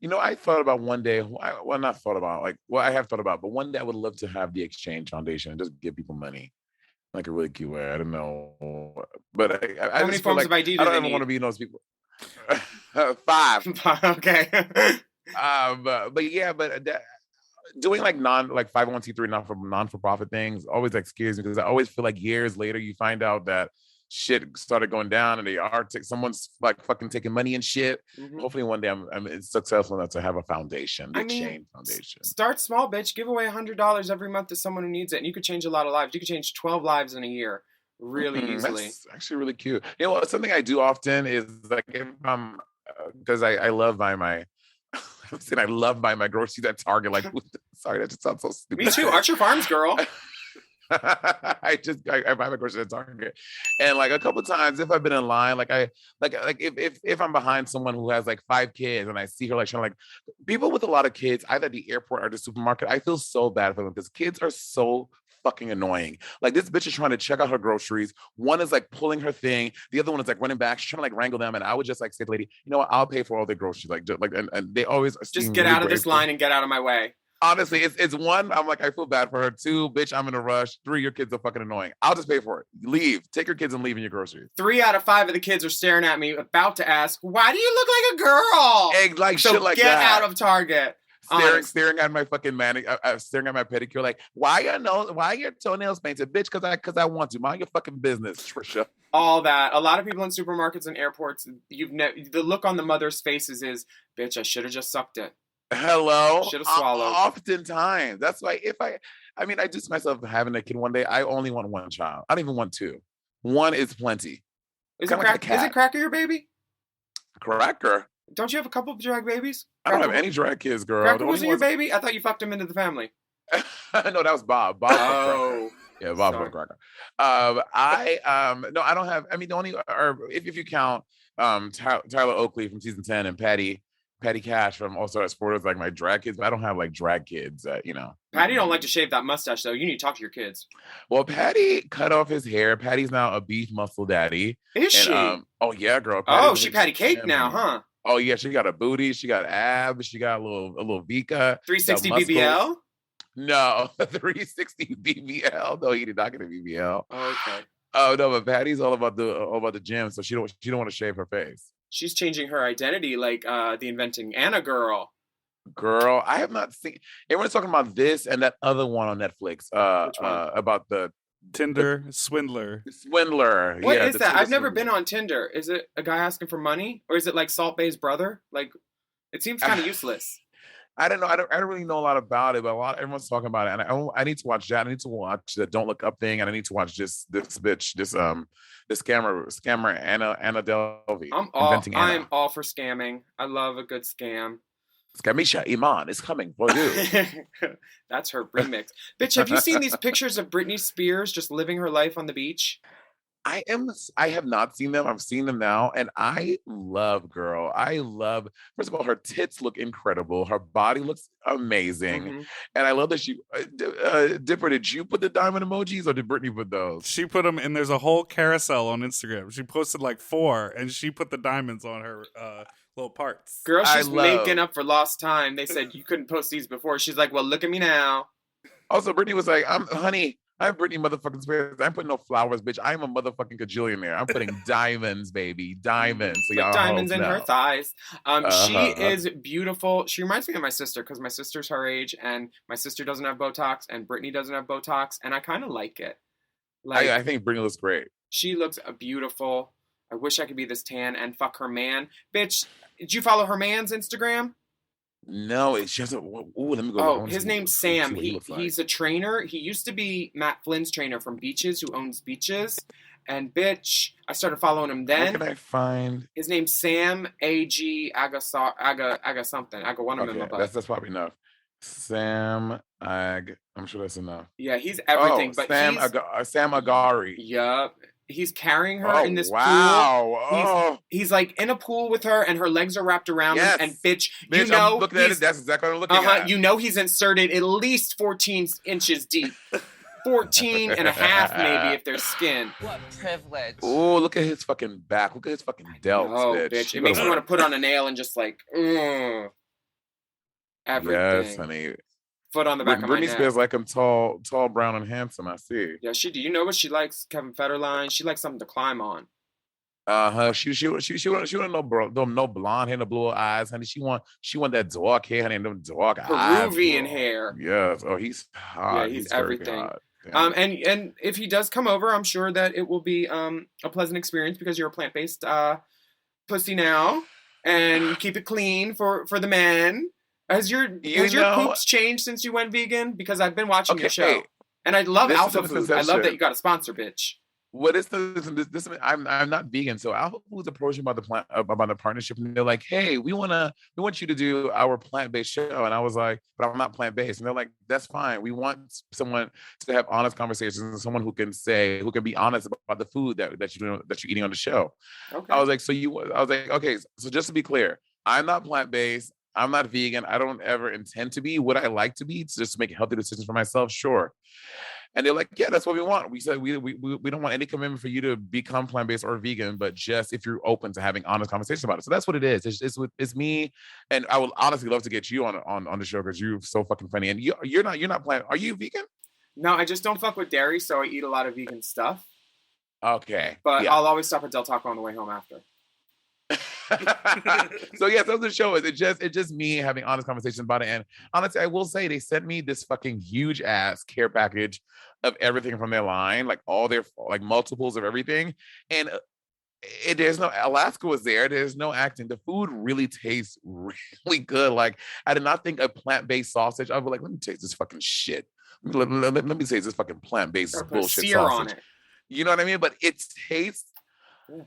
Speaker 2: You know, I thought about one day, not thought about, I have thought about, but one day I would love to have the Exchange Foundation and just give people money. Like a really cute way. I don't know. But I
Speaker 1: How many forms of ID do
Speaker 2: I
Speaker 1: they
Speaker 2: don't ever
Speaker 1: need?
Speaker 2: want to be those people. 5.
Speaker 1: Okay.
Speaker 2: Doing like 501c3 non-for-profit things always like scares me because I always feel like years later you find out that shit started going down and they are someone's like fucking taking money and shit.
Speaker 1: Mhm.
Speaker 2: Hopefully one day I'm successful enough to have a foundation, the Exchange Foundation.
Speaker 1: Start small, bitch. Give away $100 every month to someone who needs it, and you could change a lot of lives. You could change 12 lives in a year, really easily.
Speaker 2: That's actually really cute. You know, something I do often is like if I'm because I love buying my. I'm saying I love buying my groceries at Target. Like, sorry, that just sounds so stupid.
Speaker 1: Me too. Archer Farms girl.
Speaker 2: I buy my groceries at Target, and like a couple times if I've been in line, if I'm behind someone who has like 5 kids and I see her like trying to like people with a lot of kids either at the airport or the supermarket, I feel so bad for them because kids are so fucking annoying. Like this bitch is trying to check out her groceries. One is like pulling her thing. The other one is like running back. She's trying to like wrangle them. And I would just like say to the lady, you know what? I'll pay for all their groceries. And they always
Speaker 1: Just get out of this line and get out of my way.
Speaker 2: Honestly, it's 1, I'm like, I feel bad for her. 2, bitch, I'm in a rush. 3, your kids are fucking annoying. I'll just pay for it. Leave. Take your kids and leave in your groceries.
Speaker 1: 3 out of 5 of the kids are staring at me, about to ask, why do you look like a girl?
Speaker 2: Like
Speaker 1: so
Speaker 2: shit like
Speaker 1: get
Speaker 2: that.
Speaker 1: out of Target.
Speaker 2: Staring at my fucking staring at my pedicure, like, why are your toenails painted? Bitch, because I want to. Mind your fucking business, Trisha.
Speaker 1: All that. A lot of people in supermarkets and airports, the look on the mother's faces is, bitch, I should have just sucked it.
Speaker 2: Hello.
Speaker 1: Should have swallowed.
Speaker 2: Oftentimes, that's why I do see myself having a kid one day. I only want 1 child. I don't even want 2. 1 is plenty.
Speaker 1: Is it Cracker your baby?
Speaker 2: Cracker?
Speaker 1: Don't you have a couple of drag babies?
Speaker 2: I don't have any drag kids, girl.
Speaker 1: Cracker wasn't your baby? I thought you fucked him into the family.
Speaker 2: No, that was Bob.
Speaker 1: Oh.
Speaker 2: Yeah, Bob for Cracker. No, I don't have. I mean, the only, or if you count Tyler Oakley from season 10 and Patty Cash from All Star Sports, like my drag kids, but I don't have like drag kids that, you know.
Speaker 1: Patty don't like to shave that mustache though. You need to talk to your kids.
Speaker 2: Well, Patty cut off his hair. Patty's now a beef muscle daddy.
Speaker 1: Is she?
Speaker 2: Oh yeah, girl.
Speaker 1: She Patty Cake now, huh?
Speaker 2: Oh yeah, she got a booty, she got abs, she got a little Vika.
Speaker 1: 360 BBL?
Speaker 2: No, 360 BBL. No, he did not get a BBL.
Speaker 1: Oh, okay.
Speaker 2: Oh no, but Patty's all about the gym, so she don't want to shave her face.
Speaker 1: She's changing her identity like the Inventing Anna girl.
Speaker 2: Girl, I have not seen. Everyone's talking about this and that other one on Netflix.
Speaker 1: Which one?
Speaker 2: About the
Speaker 5: Tinder swindler.
Speaker 2: Swindler.
Speaker 1: What is that? I've never been on Tinder. Is it a guy asking for money, or is it like Salt Bay's brother? Like, it seems kind of useless.
Speaker 2: I don't know. I don't really know a lot about it, but everyone's talking about it, and I need to watch that. I need to watch the Don't Look Up thing, and I need to watch this bitch, this scammer Anna Delvey.
Speaker 1: I'm all for scamming. I love a good scam.
Speaker 2: Scamisha Iman is coming for you.
Speaker 1: That's her remix. Bitch, have you seen these pictures of Britney Spears just living her life on the beach?
Speaker 2: I have not seen them. I've seen them now, and I love girl. I love, first of all, her tits look incredible. Her body looks amazing.
Speaker 1: Mhm.
Speaker 2: And I love that she Dipper, did you put the diamond emojis or did Brittany put those?
Speaker 5: She put them, and there's a whole carousel on Instagram. She posted like 4, and she put the diamonds on her little parts.
Speaker 1: Girl,
Speaker 2: I
Speaker 1: she's
Speaker 2: love-
Speaker 1: making up for lost time. They said you couldn't post these before. She's like, well, look at me now.
Speaker 2: Also, Brittany was like, I'm Brittany motherfucking Spears. I'm putting no flowers, bitch. I'm a motherfucking gajillionaire. I'm putting diamonds, baby. Diamonds. So
Speaker 1: Put
Speaker 2: y'all
Speaker 1: diamonds in
Speaker 2: know.
Speaker 1: her thighs. She
Speaker 2: Uh-huh.
Speaker 1: is beautiful. She reminds me of my sister because my sister's her age, and my sister doesn't have Botox, and Brittany doesn't have Botox, and I kind of like it. Like,
Speaker 2: I think Brittany looks great.
Speaker 1: she looks beautiful. I wish I could be this tan and fuck her man. Bitch, did you follow her man's Instagram?
Speaker 2: No, it's just. Ooh, let me go. I
Speaker 1: Oh,
Speaker 2: wanna
Speaker 1: his
Speaker 2: see
Speaker 1: name's
Speaker 2: what
Speaker 1: Sam.
Speaker 2: he looks like.
Speaker 1: He's a trainer. He used to be Matt Flynn's trainer from Beaches, who owns Beaches. And bitch, I started following him
Speaker 2: Where
Speaker 1: then.
Speaker 2: can I find?
Speaker 1: His name's Sam A.G. Aga something. Aga one of them.
Speaker 2: Okay, that's probably enough. Sam Ag. I'm sure that's enough.
Speaker 1: Yeah, he's everything.
Speaker 2: Oh,
Speaker 1: But
Speaker 2: Sam Agari.
Speaker 1: yup. He's carrying her
Speaker 2: Oh,
Speaker 1: in this pool.
Speaker 2: wow. Oh,
Speaker 1: He's like in a pool with her, and her legs are wrapped around
Speaker 2: Yes.
Speaker 1: him. And bitch,
Speaker 2: bitch,
Speaker 1: you know,
Speaker 2: I'm looking at it.
Speaker 1: he's-
Speaker 2: That's exactly what I'm looking
Speaker 1: uh-huh,
Speaker 2: at.
Speaker 1: you know he's inserted at least 14 inches deep. 14 and a half, maybe, if there's skin.
Speaker 6: What privilege.
Speaker 2: Oh, look at his fucking back. Look at his fucking delts,
Speaker 1: Oh,
Speaker 2: bitch.
Speaker 1: bitch.
Speaker 2: You
Speaker 1: It makes me
Speaker 2: better
Speaker 1: want to put on a nail and just like, everything.
Speaker 2: Yes, honey.
Speaker 1: Foot on the back of my
Speaker 2: Britney
Speaker 1: neck.
Speaker 2: Spears like him tall, brown, and handsome. I see.
Speaker 1: Yeah, she do. You know what she likes? Kevin Federline. She likes something to climb on.
Speaker 2: She want no blonde hair, no blue eyes, honey. She want that dark hair, honey, and them dark eyes.
Speaker 1: Peruvian
Speaker 2: girl.
Speaker 1: hair.
Speaker 2: Yes. Oh, he's hot.
Speaker 1: Yeah, he's
Speaker 2: very
Speaker 1: everything.
Speaker 2: hot. Damn.
Speaker 1: And if he does come over, I'm sure that it will be a pleasant experience because you're a plant-based pussy now, and keep it clean for the man. Has your poops changed since you went vegan? Because I've been watching your show, and I love
Speaker 2: This is
Speaker 1: Alpha
Speaker 2: the
Speaker 1: Foods. I love that
Speaker 2: sensation.
Speaker 1: you got a sponsor, bitch.
Speaker 2: What is this? I'm not vegan, so Alpha Foods approached me about the partnership, and they're like, "Hey, we want you to do our plant-based show," and I was like, "But I'm not plant-based," and they're like, "That's fine. We want someone to have honest conversations, and someone who can be honest about the food that you're eating on the show."
Speaker 1: Okay.
Speaker 2: I was like, okay, so just to be clear, I'm not plant-based. I'm not vegan. I don't ever intend to be. Would I like to be to just make healthy decisions for myself? Sure. And they're like, yeah, that's what we want. We said we don't want any commitment for you to become plant-based or vegan, but just if you're open to having honest conversations about it. So that's what it is. It's me, and I would honestly love to get you on the show because you're so fucking funny. And you're not plant. Are you vegan?
Speaker 1: No, I just don't fuck with dairy, so I eat a lot of vegan stuff.
Speaker 2: Okay.
Speaker 1: But
Speaker 2: yeah.
Speaker 1: I'll always stop at Del Taco on the way home after.
Speaker 2: So yeah, so the show is it's just me having honest conversations about it. And honestly, I will say they sent me this fucking huge ass care package of everything from their line, like all their like multiples of everything. And there's no Alaska was there. There's no acting. The food really tastes really good. Like I did not think a plant-based sausage. I was like, let me taste this fucking shit. Let me taste this fucking plant-based
Speaker 1: Or put
Speaker 2: bullshit
Speaker 1: sear
Speaker 2: sausage.
Speaker 1: on it.
Speaker 2: You know what I mean? But it tastes.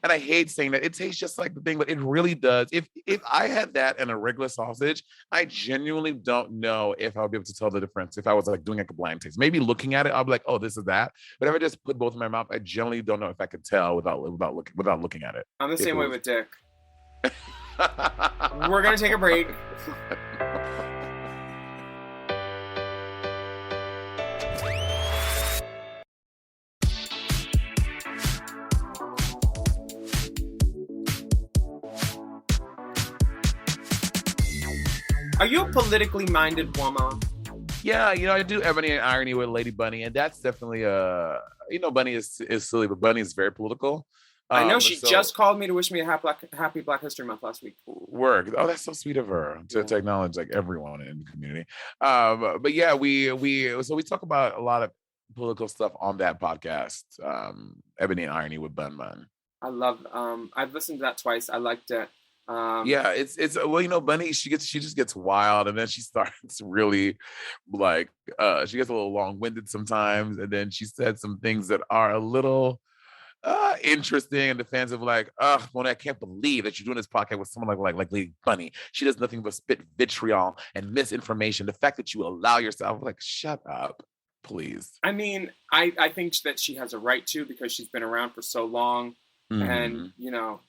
Speaker 2: And I hate saying that it tastes just like the thing, but it really does. If I had that and a regular sausage, I genuinely don't know if I'll be able to tell the difference. If I was like doing like a blind taste, maybe looking at it, I'll be like, oh, this is that. But if I just put both in my mouth, I generally don't know if I could tell without looking at it.
Speaker 1: I'm the same
Speaker 2: it
Speaker 1: way
Speaker 2: was-
Speaker 1: with Dick. We're gonna take a break. Are you a politically minded woman?
Speaker 2: Yeah, I do Ebony and Irony with Lady Bunny, and that's definitely Bunny is silly, but Bunny is very political.
Speaker 1: I know she
Speaker 2: so-
Speaker 1: just called me to wish me a happy Black History Month last week.
Speaker 2: work. Oh, that's so sweet of her to acknowledge like everyone in the community. But yeah, we talk about a lot of political stuff on that podcast. Ebony and Irony with Bun Bun.
Speaker 1: I love. I've listened to that twice. I liked it.
Speaker 2: Yeah, it's well, Bunny, she just gets wild, and then she starts really like she gets a little long-winded sometimes, and then she said some things that are a little interesting, and the fans of like, Monet, I can't believe that you're doing this podcast with someone like Lady Bunny. She does nothing but spit vitriol and misinformation. The fact that you allow yourself, like, shut up. Please.
Speaker 1: I mean, I think that she has a right to, because she's been around for so long, and you know,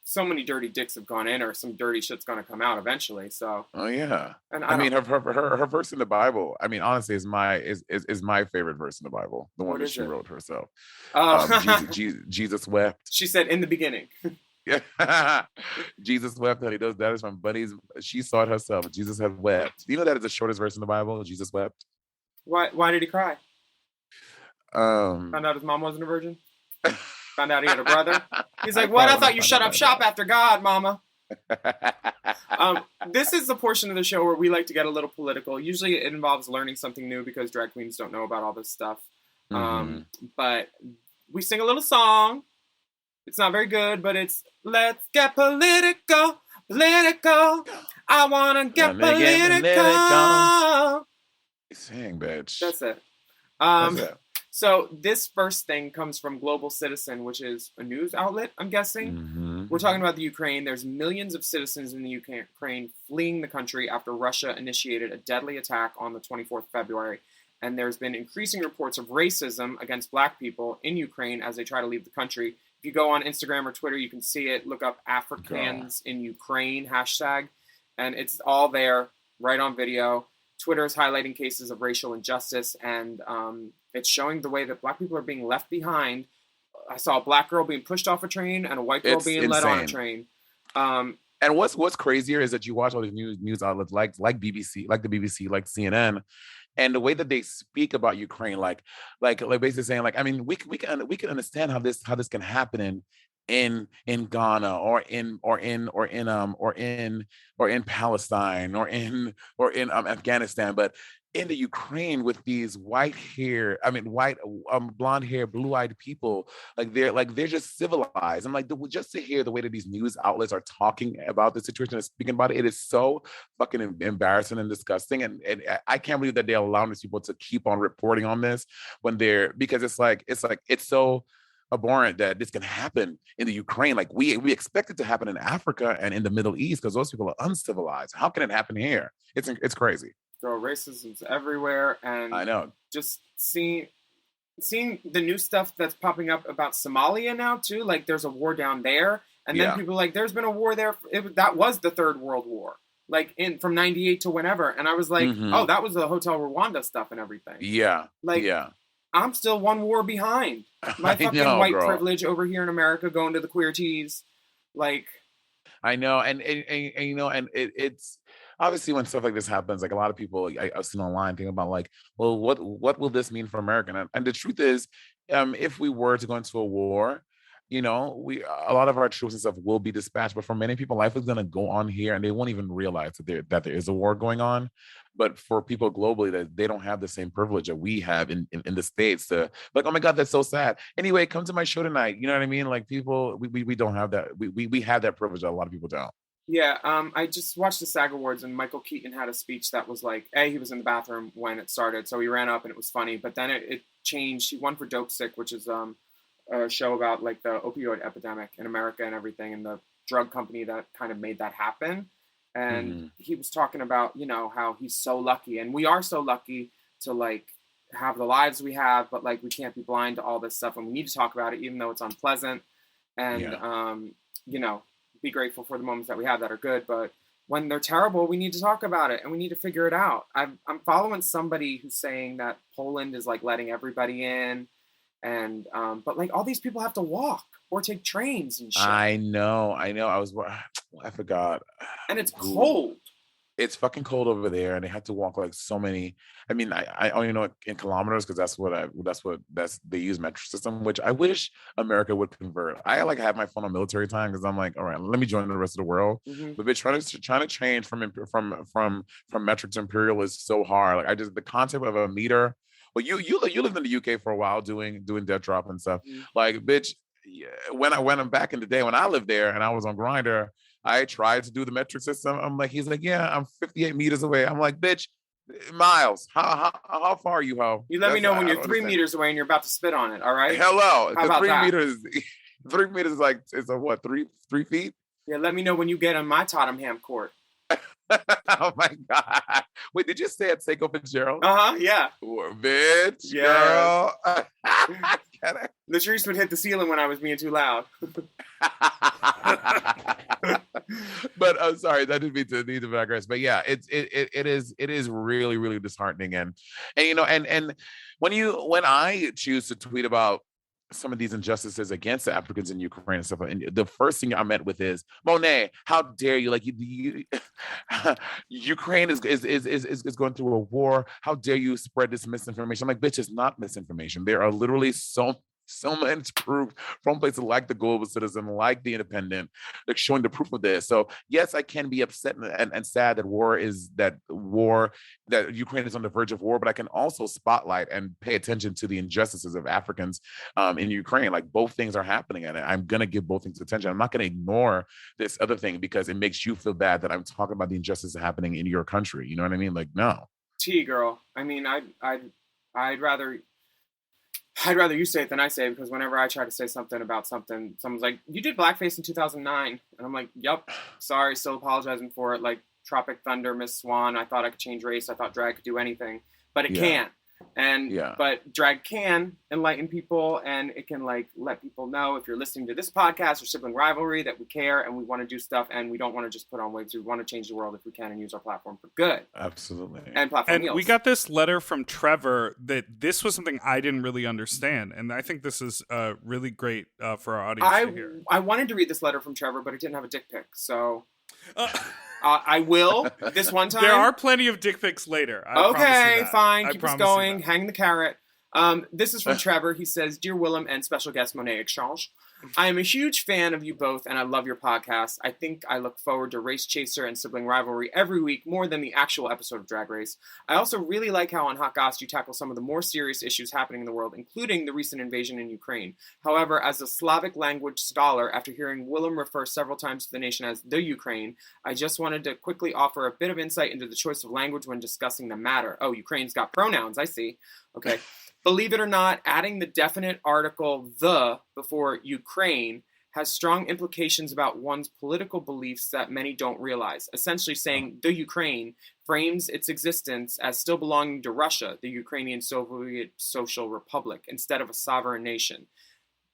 Speaker 1: so many dirty dicks have gone in, or some dirty shit's gonna come out eventually. So.
Speaker 2: Oh yeah.
Speaker 1: And
Speaker 2: I mean, her verse in the Bible, I mean, honestly, is my favorite verse in the Bible. The one that she wrote herself. Jesus wept.
Speaker 1: She said in the beginning.
Speaker 2: Yeah. Jesus wept, honey. That is from Bunny's. She saw it herself. Jesus had wept. Do you know that is the shortest verse in the Bible? Jesus wept.
Speaker 1: Why did he cry? Found out his mom wasn't a virgin. Found out he had a brother. He's like, what? I thought you shut up shop after God, mama. This is the portion of the show where we like to get a little political. Usually it involves learning something new because drag queens don't know about all this stuff. But we sing a little song. It's not very good, but it's let's get political, political. I want to get political.
Speaker 2: Sing, bitch.
Speaker 1: That's it.
Speaker 2: That's it.
Speaker 1: So this first thing comes from Global Citizen, which is a news outlet, I'm guessing. We're talking about the Ukraine. There's millions of citizens in the Ukraine fleeing the country after Russia initiated a deadly attack on the 24th of February. And there's been increasing reports of racism against Black people in Ukraine as they try to leave the country. If you go on Instagram or Twitter, you can see it. Look up Africans in Ukraine hashtag. And it's all there, right on video. Twitter is highlighting cases of racial injustice, and it's showing the way that Black people are being left behind. I saw a Black girl being pushed off a train and a white girl being led on a train.
Speaker 2: And what's crazier is that you watch all these news outlets like BBC, like the BBC, like CNN, and the way that they speak about Ukraine, like basically saying, like, I mean, we can understand how this can happen in Ghana or in Palestine or in Afghanistan, but in the Ukraine with these blonde hair, blue-eyed people, they're just civilized. I'm like, just to hear the way that these news outlets are talking about the situation and speaking about it, it is so fucking embarrassing and disgusting. And I can't believe that they're allowing these people to keep on reporting on this because it's so abhorrent that this can happen in the Ukraine. Like we expect it to happen in Africa and in the Middle East because those people are uncivilized. How can it happen here? It's crazy.
Speaker 1: Girl, racism's everywhere, and
Speaker 2: I know.
Speaker 1: Just seeing the new stuff that's popping up about Somalia now too. Like there's a war down there, and then people are like, there's been a war there. That was the Third World War, like from '98 to whenever. And I was like, oh, that was the Hotel Rwanda stuff and everything.
Speaker 2: Yeah,
Speaker 1: I'm still one war behind. My fucking white privilege over here in America going to the queer tees. Like,
Speaker 2: I know, and you know, and it's obviously when stuff like this happens, like a lot of people I've seen online thinking about like, well, what will this mean for America? And the truth is, if we were to go into a war, you know, a lot of our troops and stuff will be dispatched, but for many people, life is going to go on here and they won't even realize that there is a war going on. But for people globally, that they don't have the same privilege that we have in the States to like, oh my God, that's so sad. Anyway, come to my show tonight. You know what I mean? Like people, we don't have that. We have that privilege that a lot of people don't.
Speaker 1: Yeah, I just watched the SAG Awards and Michael Keaton had a speech that was like, he was in the bathroom when it started, so he ran up and it was funny. But then it changed. He won for Dope Sick, which is a show about like the opioid epidemic in America and everything, and the drug company that kind of made that happen. And he was talking about, you know, how he's so lucky, and we are so lucky to like have the lives we have, but like we can't be blind to all this stuff, and we need to talk about it, even though it's unpleasant. And you know, be grateful for the moments that we have that are good, but when they're terrible, we need to talk about it and we need to figure it out. I'm following somebody who's saying that Poland is like letting everybody in, and but like all these people have to walk or take trains and shit.
Speaker 2: I know. I forgot.
Speaker 1: And it's cold.
Speaker 2: It's fucking cold over there, and they have to walk like so many. I mean, I only know it in kilometers because they use metric system, which I wish America would convert. I like have my phone on military time because I'm like, all right, let me join the rest of the world. But bitch, trying to change from metric to imperial is so hard. Like the concept of a meter. Well, you lived in the UK for a while doing death drop and stuff. Like, bitch, when I'm back in the day when I lived there and I was on Grindr, I tried to do the metric system. I'm like, he's like, yeah, I'm 58 meters away. I'm like, bitch, miles. How far are you, ho?
Speaker 1: You let me know when you're 3 meters away and you're about to spit on it. All right.
Speaker 2: Hello.
Speaker 1: How about
Speaker 2: 3
Speaker 1: that?
Speaker 2: meters. 3 meters is like, it's a what? 3 feet?
Speaker 1: Yeah. Let me know when you get on my Tottenham court.
Speaker 2: Oh my God. Wait, did you say at Seiko Fitzgerald?
Speaker 1: Yeah.
Speaker 2: Bitch,
Speaker 1: Yeah.
Speaker 2: girl.
Speaker 1: Latrice would hit the ceiling when I was being too loud.
Speaker 2: But I'm sorry, that didn't mean to need to digress. But yeah, it is really, really disheartening. And you know, and when I choose to tweet about some of these injustices against the Africans in Ukraine and stuff, and the first thing I'm met with is, Monét, how dare you? Like you Ukraine is going through a war. How dare you spread this misinformation? I'm like, bitch, it's not misinformation. There are literally so much proof from places like the Global Citizen, like the Independent, like showing the proof of this. So yes, I can be upset and sad that Ukraine is on the verge of war, but I can also spotlight and pay attention to the injustices of Africans in Ukraine. Like both things are happening, and I'm gonna give both things attention. I'm not gonna ignore this other thing because it makes you feel bad that I'm talking about the injustices happening in your country. You know what I mean? Like, no.
Speaker 1: Girl. I mean, I'd rather you say it than I say it, because whenever I try to say something about something, someone's like, you did blackface in 2009. And I'm like, yep, sorry, still apologizing for it. Like Tropic Thunder, Miss Swan, I thought I could change race. I thought drag could do anything, but it can't. And but drag can enlighten people, and it can like let people know, if you're listening to this podcast or Sibling Rivalry, that we care and we want to do stuff, and we don't want to just put on wigs. We want to change the world if we can and use our platform for good.
Speaker 2: Absolutely.
Speaker 1: And platform
Speaker 5: And
Speaker 1: heals.
Speaker 5: we got this letter from Trevor that this was something I didn't really understand, and I think this is really great for our audience to hear.
Speaker 1: I wanted to read this letter from Trevor, but it didn't have a dick pic, so I will this one time.
Speaker 5: There are plenty of dick pics later.
Speaker 1: Okay, fine. Keep us going. Hang the carrot. This is from Trevor. He says, Dear Willam and special guest Monét Exchange, I am a huge fan of you both, and I love your podcast. I think I look forward to Race Chaser and Sibling Rivalry every week more than the actual episode of Drag Race. I also really like how on Hot Goss you tackle some of the more serious issues happening in the world, including the recent invasion in Ukraine. However, as a Slavic language scholar, after hearing Willam refer several times to the nation as the Ukraine, I just wanted to quickly offer a bit of insight into the choice of language when discussing the matter. Oh, Ukraine's got pronouns, I see. Okay. Believe it or not, adding the definite article the before Ukraine has strong implications about one's political beliefs that many don't realize. Essentially saying the Ukraine frames its existence as still belonging to Russia, the Ukrainian Soviet Social Republic, instead of a sovereign nation.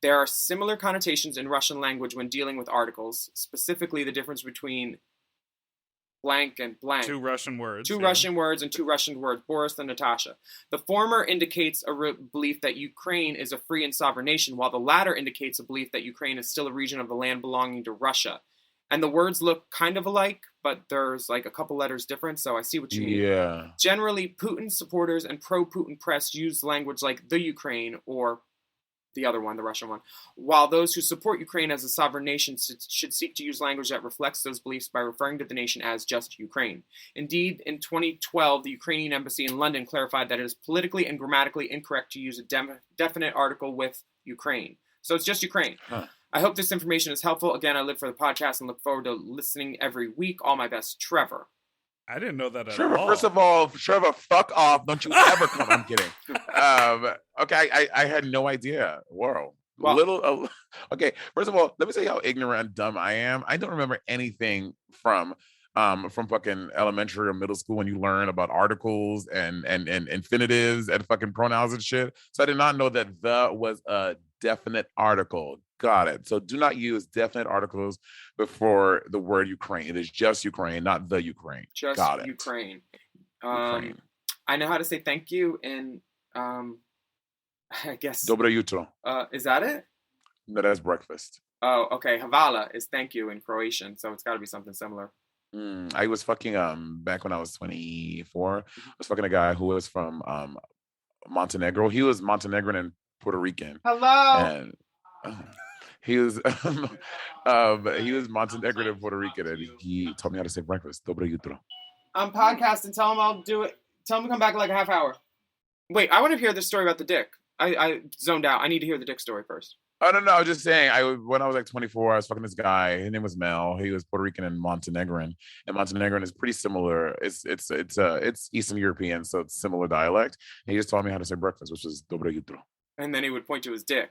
Speaker 1: There are similar connotations in Russian language when dealing with articles, specifically the difference between blank and blank.
Speaker 5: Two Russian words.
Speaker 1: Russian words and two Russian words, Boris and Natasha. The former indicates a belief that Ukraine is a free and sovereign nation, while the latter indicates a belief that Ukraine is still a region of the land belonging to Russia. And the words look kind of alike, but there's like a couple letters different, so I see what you mean.
Speaker 2: Yeah.
Speaker 1: Generally, Putin supporters and pro-Putin press use language like the Ukraine or the other one, the Russian one, while those who support Ukraine as a sovereign nation should seek to use language that reflects those beliefs by referring to the nation as just Ukraine. Indeed, in 2012, the Ukrainian embassy in London clarified that it is politically and grammatically incorrect to use a definite article with Ukraine. So it's just Ukraine.
Speaker 2: Huh.
Speaker 1: I hope this information is helpful. Again, I live for the podcast and look forward to listening every week. All my best, Trevor.
Speaker 5: I didn't know that at
Speaker 2: Trevor,
Speaker 5: all.
Speaker 2: first of all, Trevor, fuck off. Don't you ever come. I'm kidding. Okay, I had no idea. Whoa.
Speaker 1: Well,
Speaker 2: Okay, first of all, let me tell you how ignorant and dumb I am. I don't remember anything from fucking elementary or middle school when you learn about articles and infinitives and fucking pronouns and shit. So I did not know that the was a definite article. Got it. So do not use definite articles before the word Ukraine. It is just Ukraine, not the Ukraine.
Speaker 1: Just
Speaker 2: Got it.
Speaker 1: Ukraine.
Speaker 2: Ukraine.
Speaker 1: I know how to say thank you in, I guess.
Speaker 2: Dobre jutro.
Speaker 1: Is that it?
Speaker 2: No, that's breakfast.
Speaker 1: Oh, okay. Hvala is thank you in Croatian, so it's got to be something similar.
Speaker 2: I was fucking back when I was 24. I was fucking a guy who was from Montenegro. He was Montenegrin and Puerto Rican.
Speaker 1: Hello.
Speaker 2: And he was Montenegrin and Puerto Rican, and he taught me how to say breakfast. Dobre jutro.
Speaker 1: I'm podcasting. Tell him I'll do it. Tell him to come back in like a half hour. Wait, I want to hear the story about the dick. I zoned out. I need to hear the dick story first.
Speaker 2: Oh no, I was just saying. When I was like 24, I was fucking this guy. His name was Mel. He was Puerto Rican and Montenegrin, and Montenegrin is pretty similar. It's Eastern European, so it's similar dialect. And he just taught me how to say breakfast, which is dobre jutro.
Speaker 1: And then he would point to his dick.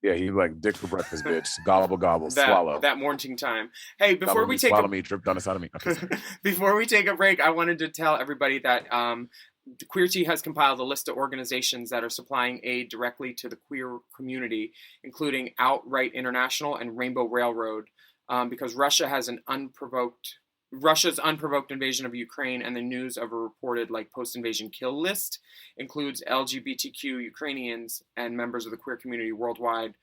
Speaker 2: Yeah, he like dick for breakfast, bitch. Gobble, gobble, swallow.
Speaker 1: That morning time. Hey, before
Speaker 2: Gobble
Speaker 1: we
Speaker 2: me,
Speaker 1: take
Speaker 2: swallow me, drip down the side of me. Okay, sorry.
Speaker 1: before we take a break, I wanted to tell everybody that Queer Tea has compiled a list of organizations that are supplying aid directly to the queer community, including Outright International and Rainbow Railroad, because Russia's unprovoked invasion of Ukraine and the news of a reported post-invasion kill list includes LGBTQ Ukrainians and members of the queer community worldwide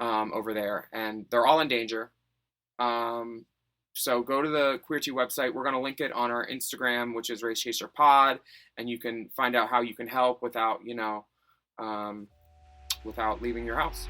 Speaker 1: over there, and they're all in danger. So go to the Queer Tea website. We're going to link it on our Instagram, which is Race Chaser Pod, and you can find out how you can help without leaving your house.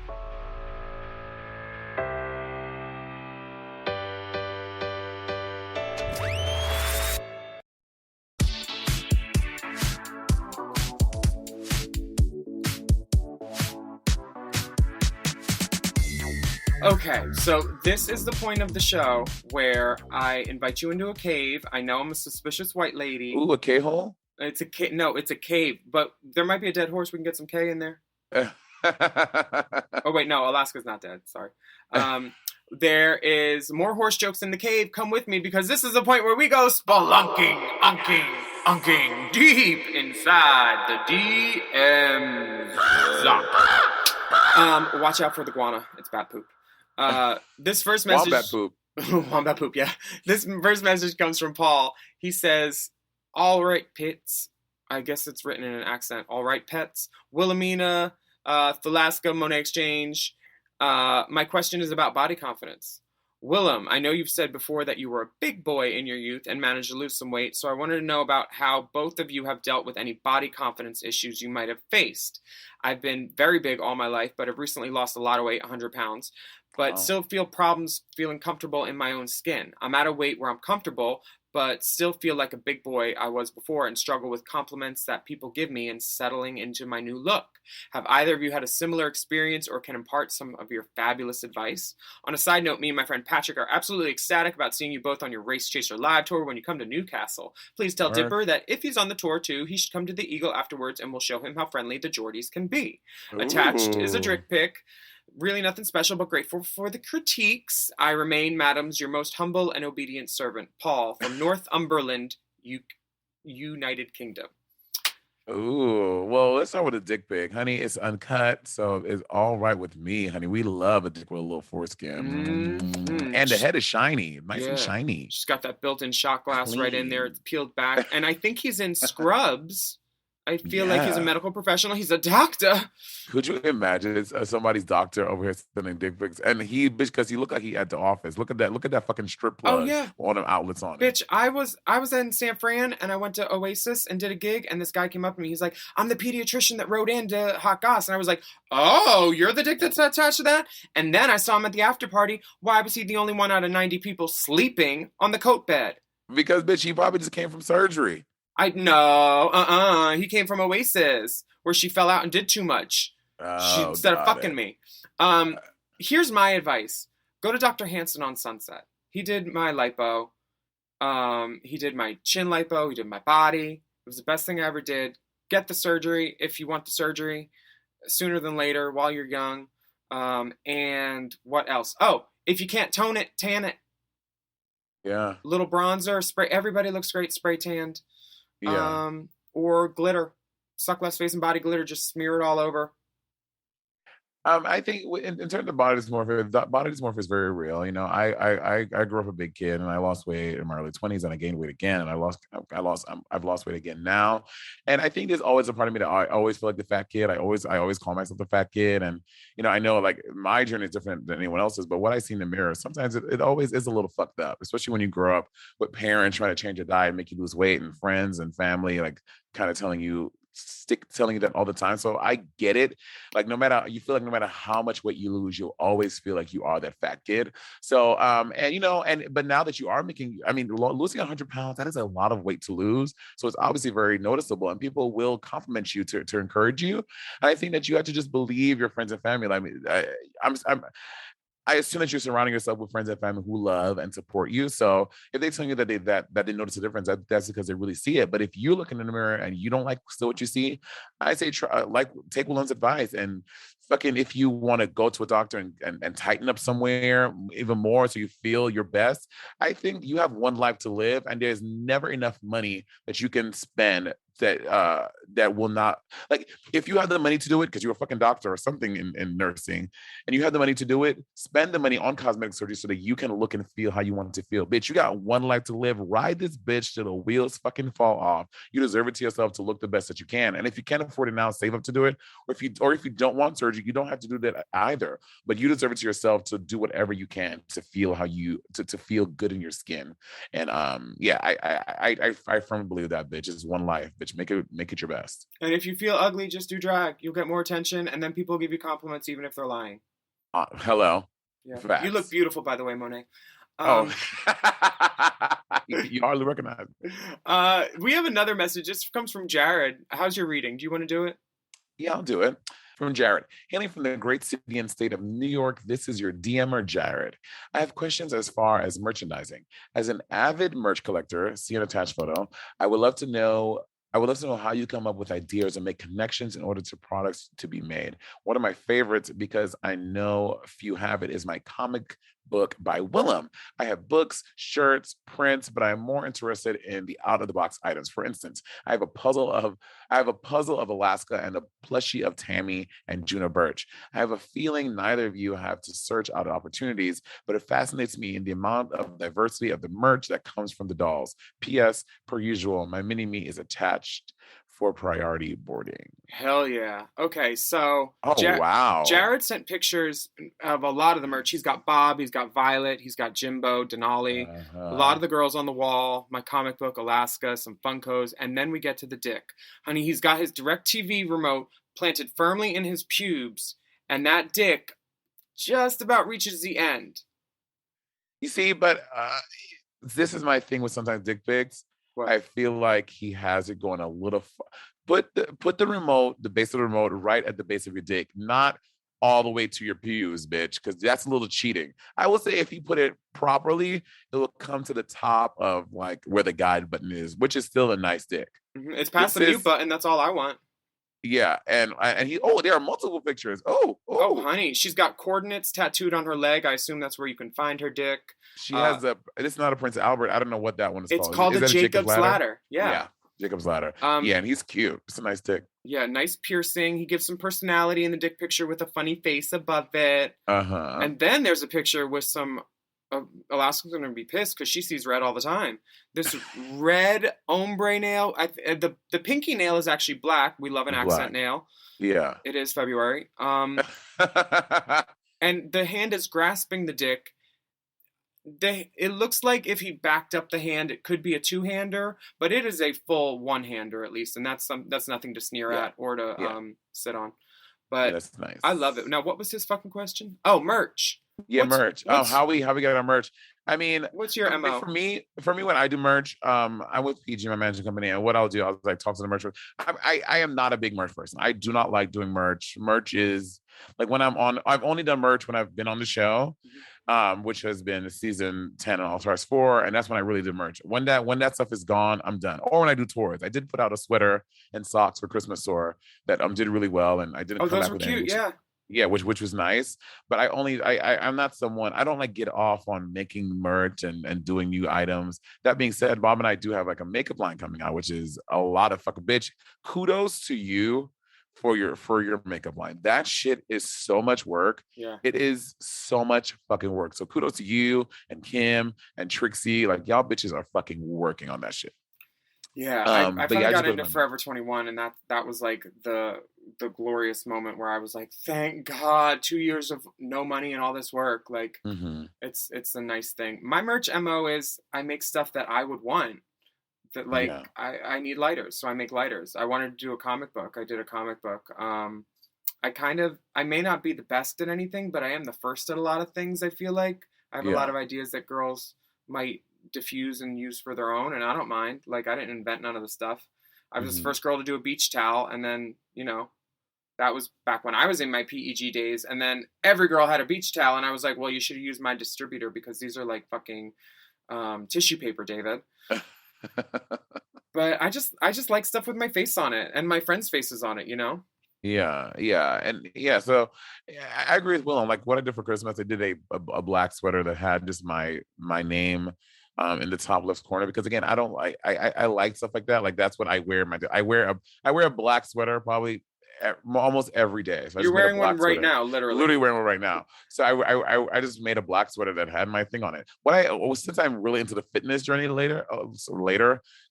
Speaker 1: Okay, so this is the point of the show where I invite you into a cave. I know I'm a suspicious white lady.
Speaker 2: Ooh, a K-hole?
Speaker 1: It's a cave. No, it's a cave, but there might be a dead horse. We can get some K in there. Oh, wait, no, Alaska's not dead. Sorry. There is more horse jokes in the cave. Come with me because this is the point where we go spelunking, unking deep inside the DMs. Watch out for the guana. It's bat poop. This first message.
Speaker 2: Wombat poop.
Speaker 1: Wombat poop, yeah. This first message comes from Paul. He says, all right, pits. I guess it's written in an accent. All right, pets. Willamina, Thalaska, Monét Exchange. My question is about body confidence. Willam, I know you've said before that you were a big boy in your youth and managed to lose some weight, so I wanted to know about how both of you have dealt with any body confidence issues you might have faced. I've been very big all my life, but have recently lost a lot of weight, 100 pounds, but still feel problems feeling comfortable in my own skin. I'm at a weight where I'm comfortable, but still feel like a big boy I was before and struggle with compliments that people give me and settling into my new look. Have either of you had a similar experience or can impart some of your fabulous advice? On a side note, me and my friend Patrick are absolutely ecstatic about seeing you both on your Race Chaser live tour when you come to Newcastle. Please tell Dipper that if he's on the tour too, he should come to the Eagle afterwards and we'll show him how friendly the Geordies can be. Ooh. Attached is a drip pic. Really nothing special, but grateful for the critiques. I remain, madams, your most humble and obedient servant, Paul, from Northumberland, United Kingdom.
Speaker 2: Ooh, well, let's start with a dick pic. Honey, it's uncut, so it's all right with me, honey. We love a dick with a little foreskin. Mm-hmm. And the head is shiny, nice and shiny.
Speaker 1: She's got that built-in shot glass right in there. It's peeled back. And I think he's in scrubs. I feel like he's a medical professional. He's a doctor.
Speaker 2: Could you imagine somebody's doctor over here sending dick pics? And because he looked like he at the office. Look at that fucking strip plug. Oh, yeah. All them outlets on it.
Speaker 1: Bitch, I was in San Fran and I went to Oasis and did a gig and this guy came up to me. He's like, I'm the pediatrician that wrote into Hot Goss. And I was like, oh, you're the dick that's attached to that? And then I saw him at the after party. Why was he the only one out of 90 people sleeping on the coat bed?
Speaker 2: Because, bitch, he probably just came from surgery.
Speaker 1: He came from Oasis, where she fell out and did too much. Instead of fucking me. Here's my advice. Go to Dr. Hansen on Sunset. He did my lipo. He did my chin lipo. He did my body. It was the best thing I ever did. Get the surgery if you want the surgery. Sooner than later, while you're young. And what else? Oh, if you can't tone it, tan it.
Speaker 2: Yeah.
Speaker 1: Little bronzer, spray. Everybody looks great spray tanned.
Speaker 2: Yeah.
Speaker 1: Or glitter. Suck less face and body glitter. Just smear it all over.
Speaker 2: I think in terms of body dysmorphia is very real. You know, I grew up a big kid and I lost weight in my early 20s and I gained weight again and I've lost weight again now. And I think there's always a part of me that I always feel like the fat kid. I always call myself the fat kid. And, you know, I know like my journey is different than anyone else's, but what I see in the mirror, sometimes it always is a little fucked up, especially when you grow up with parents trying to change your diet, make you lose weight, and friends and family, like kind of telling you that all the time. So I get it. Like no matter how much weight you lose, you'll always feel like you are that fat kid. So but now that you are losing 100 pounds, that is a lot of weight to lose. So it's obviously very noticeable and people will compliment you to encourage you. And I think that you have to just believe your friends and family. I assume that you're surrounding yourself with friends and family who love and support you. So if they tell you that they notice a difference, that's because they really see it. But if you look in the mirror and you don't like still what you see, I say take Willam's advice and fucking if you want to go to a doctor and tighten up somewhere even more so you feel your best, I think you have one life to live, and there's never enough money that you can spend that will not, like, if you have the money to do it because you're a fucking doctor or something in nursing, and you have the money to do it, spend the money on cosmetic surgery so that you can look and feel how you want to feel. Bitch, you got one life to live. Ride this bitch till the wheels fucking fall off. You deserve it to yourself to look the best that you can. And if you can't afford it now, save up to do it. Or if you don't want surgery, you don't have to do that either. But you deserve it to yourself to do whatever you can to feel how you to feel good in your skin. And yeah, I firmly believe that, bitch. It's one life, bitch. Make it your best.
Speaker 1: And if you feel ugly, just do drag. You'll get more attention, and then people give you compliments even if they're lying.
Speaker 2: Hello.
Speaker 1: Yeah.
Speaker 2: Facts.
Speaker 1: You look beautiful, by the way, Monét.
Speaker 2: Oh, you hardly recognize me.
Speaker 1: We have another message. This comes from Jared. How's your reading? Do you want to do it?
Speaker 2: Yeah, I'll do it. From Jared. Hailing from the great city and state of New York, this is your DMer, Jared. I have questions as far as merchandising. As an avid merch collector, see an attached photo, I would love to know how you come up with ideas and make connections in order to products to be made. One of my favorites, because I know few have it, is my comic book by Willam. I have books, shirts, prints, but I'm more interested in the out-of-the-box items. For instance, I have a puzzle of Alaska and a plushie of Tammy and Juna Birch. I have a feeling neither of you have to search out opportunities, but it fascinates me in the amount of diversity of the merch that comes from the dolls. P.S. Per usual, my mini-me is attached for priority boarding.
Speaker 1: Hell yeah. Okay, so
Speaker 2: wow.
Speaker 1: Jared sent pictures of a lot of the merch. He's got Bob, he's got Violet, he's got Jimbo, Denali, a lot of the girls on the wall, my comic book, Alaska, some Funkos, and then we get to the dick. Honey, he's got his DirecTV remote planted firmly in his pubes, and that dick just about reaches the end.
Speaker 2: You see, but this is my thing with sometimes dick pics.
Speaker 1: What?
Speaker 2: I feel like he has it going a little. Put the remote, the base of the remote, right at the base of your dick, not all the way to your pews, bitch, because that's a little cheating. I will say if you put it properly, it will come to the top of like where the guide button is, which is still a nice dick.
Speaker 1: Mm-hmm. It's past the mute button. That's all I want.
Speaker 2: Yeah, and he. Oh, there are multiple pictures. Oh,
Speaker 1: honey, she's got coordinates tattooed on her leg. I assume that's where you can find her dick.
Speaker 2: She has a. It's not a Prince Albert. I don't know what that one is called.
Speaker 1: It's called a Jacob's ladder. Yeah,
Speaker 2: Jacob's ladder. Yeah, and he's cute. It's a nice dick.
Speaker 1: Yeah, nice piercing. He gives some personality in the dick picture with a funny face above it. And then there's a picture with some. Alaska's gonna be pissed because she sees red all the time. This red ombre nail. The pinky nail is actually black. We love an accent nail.
Speaker 2: Yeah,
Speaker 1: it is February. And the hand is grasping the dick. It looks like if he backed up the hand, it could be a two-hander, but it is a full one-hander at least, and that's nothing to sneer at or to sit on. But
Speaker 2: that's nice.
Speaker 1: I love it. Now, what was his fucking question? Oh, merch.
Speaker 2: Yeah, merch. How we get our merch. I mean,
Speaker 1: what's your MO?
Speaker 2: For me, when I do merch, I'm with PG, my management company, and what I'll do, I'll like talk to the merch. I am not a big merch person. I do not like doing merch. Merch is like when I've only done merch when I've been on the show, which has been season 10 on All Stars 4, and that's when I really did merch. When that stuff is gone, I'm done. Or when I do tours, I did put out a sweater and socks for Christmas tour that did really well, and I didn't.
Speaker 1: Oh, those were cute, yeah.
Speaker 2: Yeah, which was nice, but I'm not someone, I don't like get off on making merch and doing new items. That being said, Bob and I do have like a makeup line coming out, which is a lot of fucking bitch. Kudos to you for your makeup line. That shit is so much work.
Speaker 1: Yeah,
Speaker 2: it is so much fucking work. So kudos to you and Kim and Trixie. Like y'all bitches are fucking working on that shit.
Speaker 1: Yeah, I finally got into Forever 21, and that was like the glorious moment where I was like, thank God, 2 years of no money and all this work. Like, it's a nice thing. My merch MO is I make stuff that I would want. That like I need lighters, so I make lighters. I wanted to do a comic book. I did a comic book. I may not be the best at anything, but I am the first at a lot of things. I feel like I have a lot of ideas that girls might diffuse and use for their own, and I don't mind. Like, I didn't invent none of the stuff. I was the first girl to do a beach towel, and then that was back when I was in my PEG days, and then every girl had a beach towel, and I was like, well, you should have used my distributor because these are like fucking tissue paper, David. But I just like stuff with my face on it and my friends' faces on it,
Speaker 2: Yeah. And yeah, so I agree with Willem. Like what I did for Christmas, I did a black sweater that had just my name in the top left corner because again, I don't like I like stuff like that. Like that's what I wear I wear a black sweater probably almost every day. So I
Speaker 1: You're
Speaker 2: just made a
Speaker 1: wearing one
Speaker 2: black
Speaker 1: right
Speaker 2: sweater.
Speaker 1: now, literally.
Speaker 2: Literally wearing one right now. So I just made a black sweater that had my thing on it. Since I'm really into the fitness journey later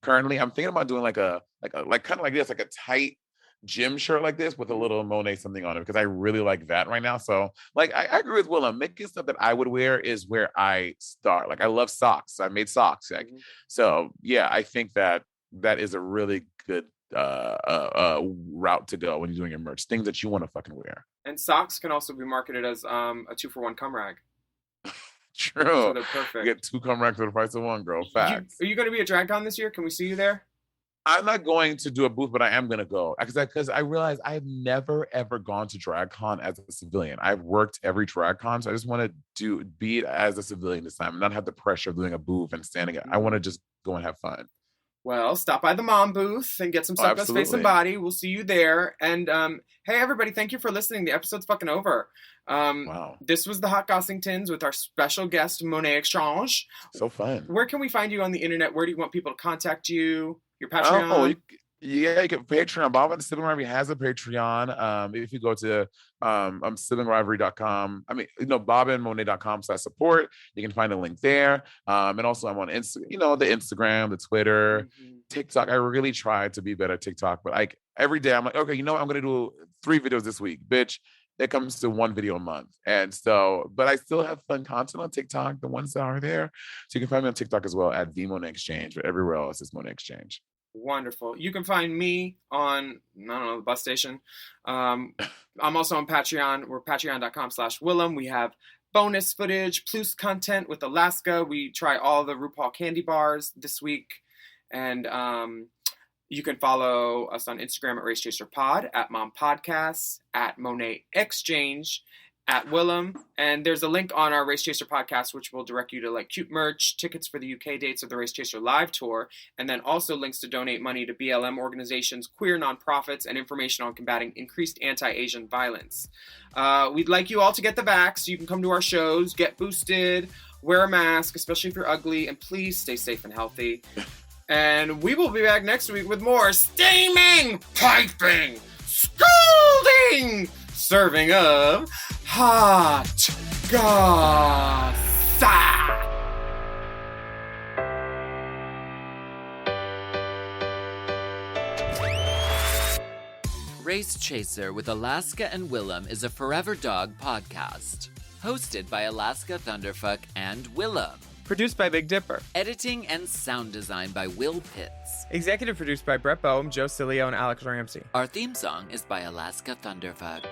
Speaker 2: currently, I'm thinking about doing like kind of like this, like a tight gym shirt like this with a little Monet something on it because I really like that right now. So like I agree with Willem. Making stuff that I would wear is where I start. Like I love socks. I made socks. Like so yeah, I think that is a really good route to go when you're doing your merch. Things that you want to fucking wear.
Speaker 1: And socks can also be marketed as a 2-for-1 cum rag.
Speaker 2: True.
Speaker 1: So they're perfect.
Speaker 2: You get 2 cum rags for the price of 1, girl. Facts.
Speaker 1: Are you going to be at DragCon this year? Can we see you there?
Speaker 2: I'm not going to do a booth, but I am going to go because I realized I've never ever gone to DragCon as a civilian. I've worked every DragCon, so I just want to be it as a civilian this time, and not have the pressure of doing a booth and standing. I want to just go and have fun.
Speaker 1: Well, stop by the mom booth and get some Suck Face and Body. We'll see you there. And hey, everybody, thank you for listening. The episode's fucking over.
Speaker 2: Wow.
Speaker 1: This was the Hot Gossingtons with our special guest, Monét X Change.
Speaker 2: So fun.
Speaker 1: Where can we find you on the internet? Where do you want people to contact you? Your Patreon?
Speaker 2: You can Patreon. Bob and Sibling Rivalry has a Patreon. If you go to siblingrivalry.com, bobandmonet.com/support, you can find a link there. And also I'm on Instagram, the Instagram, the Twitter, TikTok. I really try to be better at TikTok, but like every day I'm like, okay, I'm gonna do 3 videos this week, bitch. It comes to 1 video a month. And so, but I still have fun content on TikTok, the ones that are there. So you can find me on TikTok as well at the Monet Exchange, but everywhere else is Monet Exchange.
Speaker 1: Wonderful. You can find me on, the bus station. I'm also on Patreon. We're patreon.com/Willam. We have bonus footage, plus content with Alaska. We try all the RuPaul candy bars this week. And you can follow us on Instagram at RaceChaserPod, at Mom Podcasts, at Monet Exchange, at Willam. And there's a link on our Race Chaser podcast, which will direct you to like cute merch, tickets for the UK dates of the Race Chaser live tour, and then also links to donate money to BLM organizations, queer nonprofits, and information on combating increased anti-Asian violence. We'd like you all to get the vax so you can come to our shows, get boosted, wear a mask, especially if you're ugly, and please stay safe and healthy. And we will be back next week with more steaming, piping, scalding serving of hot goss.
Speaker 7: Race Chaser with Alaska and Willam is a Forever Dog podcast. Hosted by Alaska Thunderfuck and Willam.
Speaker 1: Produced by Big Dipper.
Speaker 7: Editing and sound design by Will Pitts.
Speaker 1: Executive produced by Brett Boehm, Joe Cilio, and Alex Ramsey.
Speaker 7: Our theme song is by Alaska Thunderfuck.